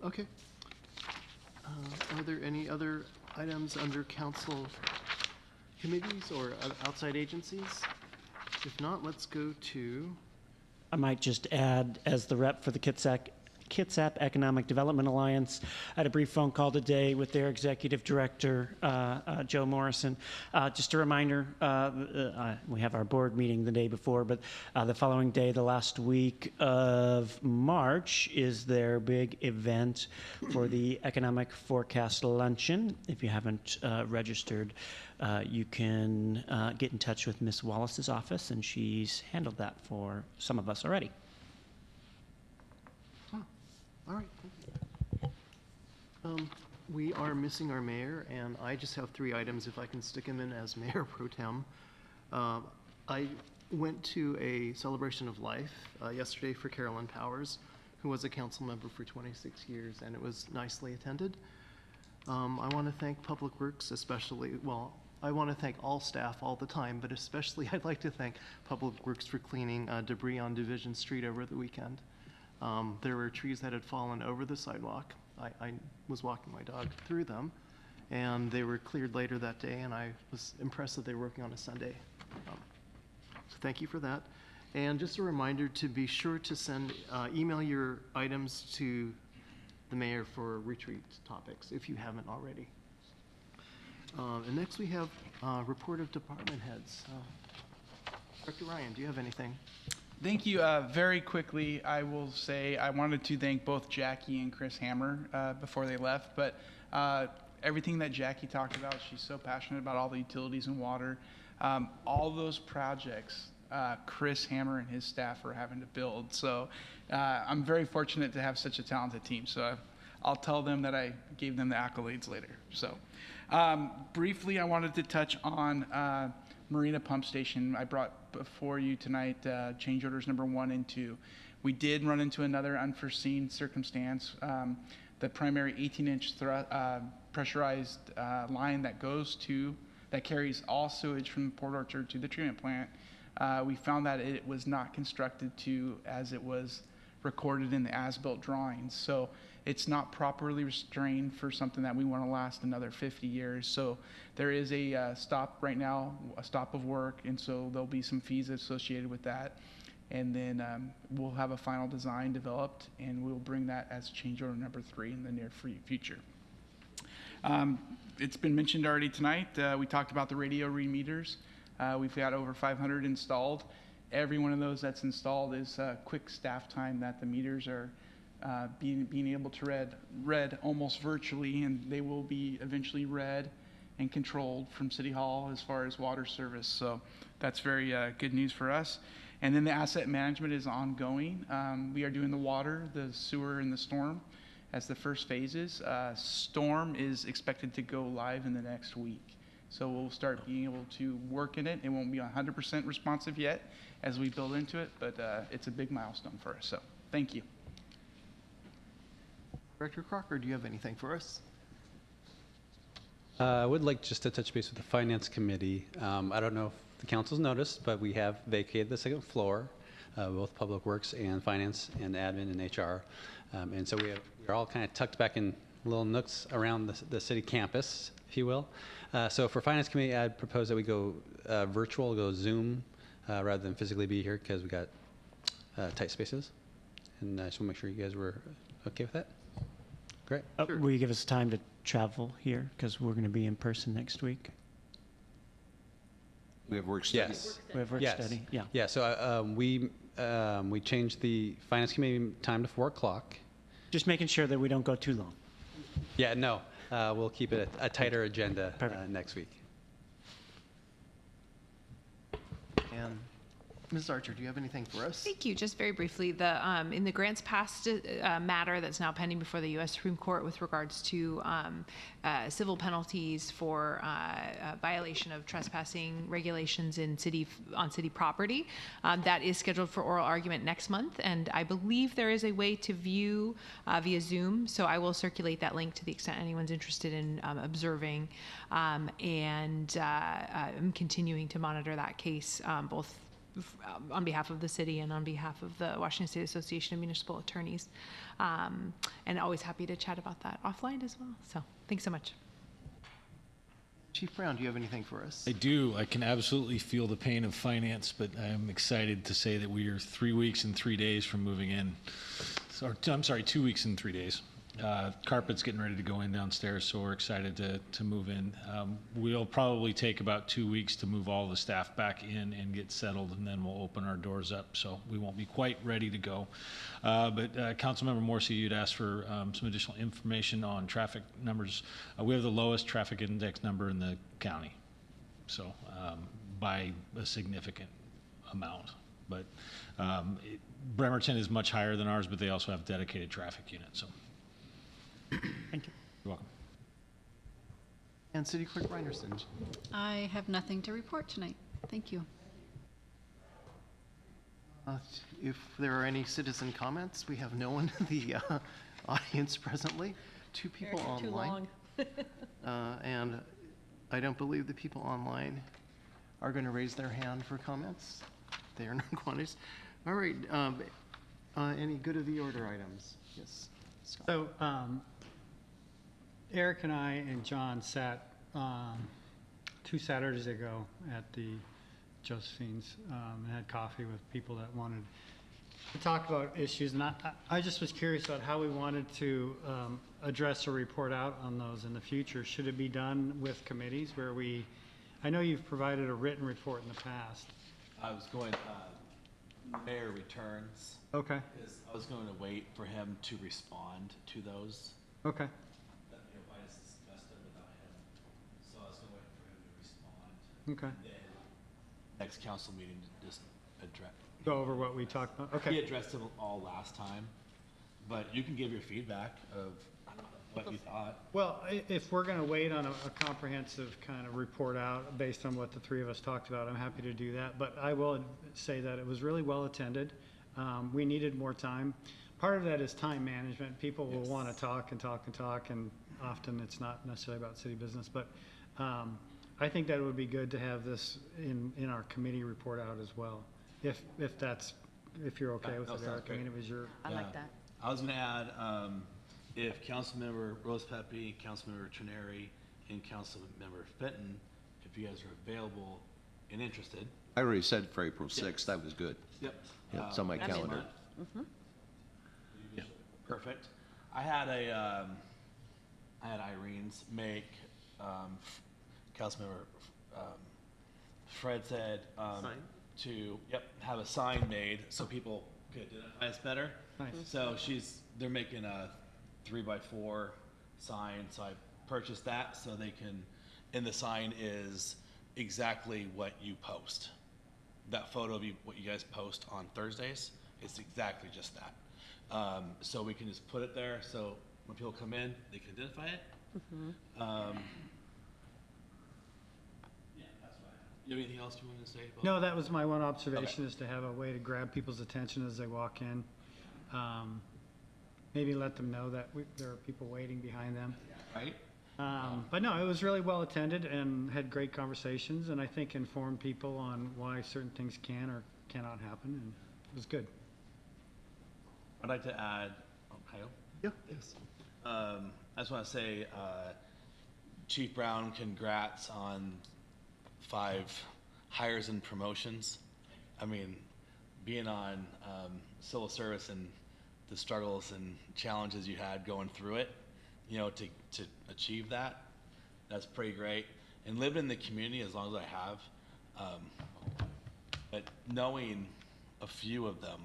S2: Okay. Are there any other items under council committees or outside agencies? If not, let's go to...
S4: I might just add, as the rep for the Kitsap Economic Development Alliance, I had a brief phone call today with their executive director, Joe Morrison. Just a reminder, we have our board meeting the day before, but the following day, the last week of March, is their big event for the Economic Forecast Luncheon. If you haven't registered, you can get in touch with Ms. Wallace's office, and she's handled that for some of us already.
S2: All right. We are missing our mayor, and I just have 3 items if I can stick him in as mayor pro tem. I went to a celebration of life yesterday for Carolyn Powers, who was a council member for 26 years, and it was nicely attended. I want to thank Public Works, especially, well, I want to thank all staff all the time, but especially I'd like to thank Public Works for cleaning debris on Division Street over the weekend. There were trees that had fallen over the sidewalk. I was walking my dog through them, and they were cleared later that day, and I was impressed that they were working on a Sunday. So thank you for that. And just a reminder to be sure to email your items to the mayor for retreat topics if you haven't already. And next we have report of department heads. Dr. Ryan, do you have anything?
S17: Thank you. Very quickly, I will say I wanted to thank both Jackie and Chris Hammer before they left, but everything that Jackie talked about, she's so passionate about all the utilities and water. All those projects, Chris Hammer and his staff are having to build. So I'm very fortunate to have such a talented team. So I'll tell them that I gave them the accolades later. So briefly, I wanted to touch on Marina Pump Station. I brought before you tonight change orders number 1 and 2. We did run into another unforeseen circumstance. The primary 18-inch pressurized line that carries all sewage from Port Orchard to the treatment plant, we found that it was not constructed as it was recorded in the as-built drawings. So it's not properly restrained for something that we want to last another 50 years. So there is a stop right now, a stop of work, and so there'll be some fees associated with that. And then we'll have a final design developed, and we'll bring that as change order number 3 in the near future. It's been mentioned already tonight. We talked about the radio read meters. We've got over 500 installed. Every one of those that's installed is quick staff time that the meters are being able to read almost virtually, and they will be eventually read and controlled from City Hall as far as water service. So that's very good news for us. And then the asset management is ongoing. We are doing the water, the sewer, and the storm,
S11: as the first phases. Storm is expected to go live in the next week. So we'll start being able to work in it. It won't be 100% responsive yet as we build into it, but it's a big milestone for us. So thank you.
S2: Director Crocker, do you have anything for us?
S8: I would like just to touch base with the Finance Committee. I don't know if the council's noticed, but we have vacated the second floor, both Public Works and Finance and Admin and HR. And so we're all kind of tucked back in little nooks around the city campus, if you will. So for Finance Committee, I'd propose that we go virtual, go Zoom, rather than physically be here because we got tight spaces. And I just want to make sure you guys were okay with that. Great.
S4: Will you give us time to travel here? Because we're going to be in person next week.
S5: We have work study.
S8: Yes.
S4: We have work study, yeah.
S8: Yeah, so we changed the Finance Committee time to 4 o'clock.
S4: Just making sure that we don't go too long.
S8: Yeah, no, we'll keep it a tighter agenda next week.
S2: And Ms. Archer, do you have anything for us?
S9: Thank you. Just very briefly, in the grants passed matter that's now pending before the U.S. Supreme Court with regards to civil penalties for violation of trespassing regulations on city property. That is scheduled for oral argument next month, and I believe there is a way to view via Zoom. So I will circulate that link to the extent anyone's interested in observing, and I'm continuing to monitor that case both on behalf of the city and on behalf of the Washington State Association of Municipal Attorneys. And always happy to chat about that offline as well. So thanks so much.
S2: Chief Brown, do you have anything for us?
S6: I do. I can absolutely feel the pain of finance, but I'm excited to say that we are 3 weeks and 3 days from moving in. So, I'm sorry, 2 weeks and 3 days. Carpet's getting ready to go in downstairs, so we're excited to move in. We'll probably take about 2 weeks to move all the staff back in and get settled, and then we'll open our doors up, so we won't be quite ready to go. But Councilmember Morrissey, you'd asked for some additional information on traffic numbers. We have the lowest traffic index number in the county, so by a significant amount. But Bremerton is much higher than ours, but they also have dedicated traffic units, so.
S4: Thank you.
S6: You're welcome.
S2: And City Clerk Reinerson.
S15: I have nothing to report tonight. Thank you.
S2: If there are any citizen comments, we have no one in the audience presently. 2 people online.
S1: Too long.
S2: And I don't believe the people online are going to raise their hand for comments. They are not quantities. All right. Any good of the order items? Yes. Scott.
S7: So Eric and I and John sat 2 Saturdays ago at the Josephine's and had coffee with people that wanted to talk about issues. And I just was curious about how we wanted to address or report out on those in the future. Should it be done with committees where I know you've provided a written report in the past.
S12: I was going, Mayor returns.
S7: Okay.
S12: I was going to wait for him to respond to those.
S7: Okay.
S12: That, I just discussed it without him. So I was going to wait for him to respond.
S7: Okay.
S12: And then next council meeting to just address.
S7: Go over what we talked about. Okay.
S12: He addressed them all last time, but you can give your feedback of what you thought.
S7: Well, if we're going to wait on a comprehensive kind of report out based on what the 3 of us talked about, I'm happy to do that. But I will say that it was really well attended. We needed more time. Part of that is time management. People will want to talk and talk and talk, and often it's not necessarily about city business. But I think that it would be good to have this in our committee report out as well, if you're okay with it, Eric. I mean, it was your.
S1: I like that.
S12: I was going to add, if Councilmember Rose Pepe, Councilmember Trenary, and Councilmember Fenton, if you guys are available and interested.
S5: I already said for April 6th, that was good.
S12: Yep.
S5: Yeah, it's on my calendar.
S12: Yeah, perfect. I had Irene's make, Councilmember Fred said to have a sign made so people could identify us better.
S7: Nice.
S12: So they're making a 3x4 sign, so I purchased that so they can, and the sign is exactly what you post. That photo of what you guys post on Thursdays, it's exactly just that. So we can just put it there, so when people come in, they can identify it.
S1: Mhm.
S12: Yeah, that's why. You have anything else you want to say about?
S7: No, that was my one observation, is to have a way to grab people's attention as they walk in. Maybe let them know that there are people waiting behind them.
S12: Right?
S7: But no, it was really well attended and had great conversations, and I think informed people on why certain things can or cannot happen, and it was good.
S12: I'd like to add, Kyle?
S2: Yeah, yes.
S12: I just want to say, Chief Brown, congrats on 5 hires and promotions. I mean, being on civil service and the struggles and challenges you had going through it, you know, to achieve that, that's pretty great. And lived in the community as long as I have, but knowing a few of them,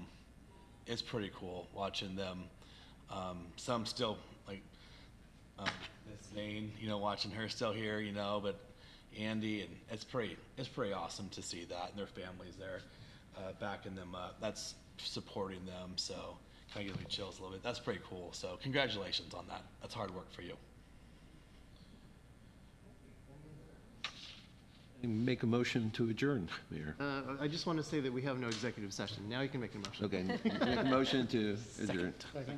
S12: it's pretty cool watching them. Some still, like Miss Zane, you know, watching her still here, you know, but Andy, and it's pretty awesome to see that, and their families there backing them up. That's supporting them, so kind of gives me chills a little bit. That's pretty cool. So congratulations on that. That's hard work for you.
S5: Make a motion to adjourn, Mayor.
S2: I just want to say that we have no executive session. Now you can make a motion.
S5: Okay, make a motion to adjourn.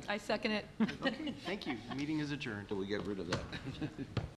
S1: I second it.
S2: Okay, thank you. Meeting is adjourned.
S5: So we get rid of that.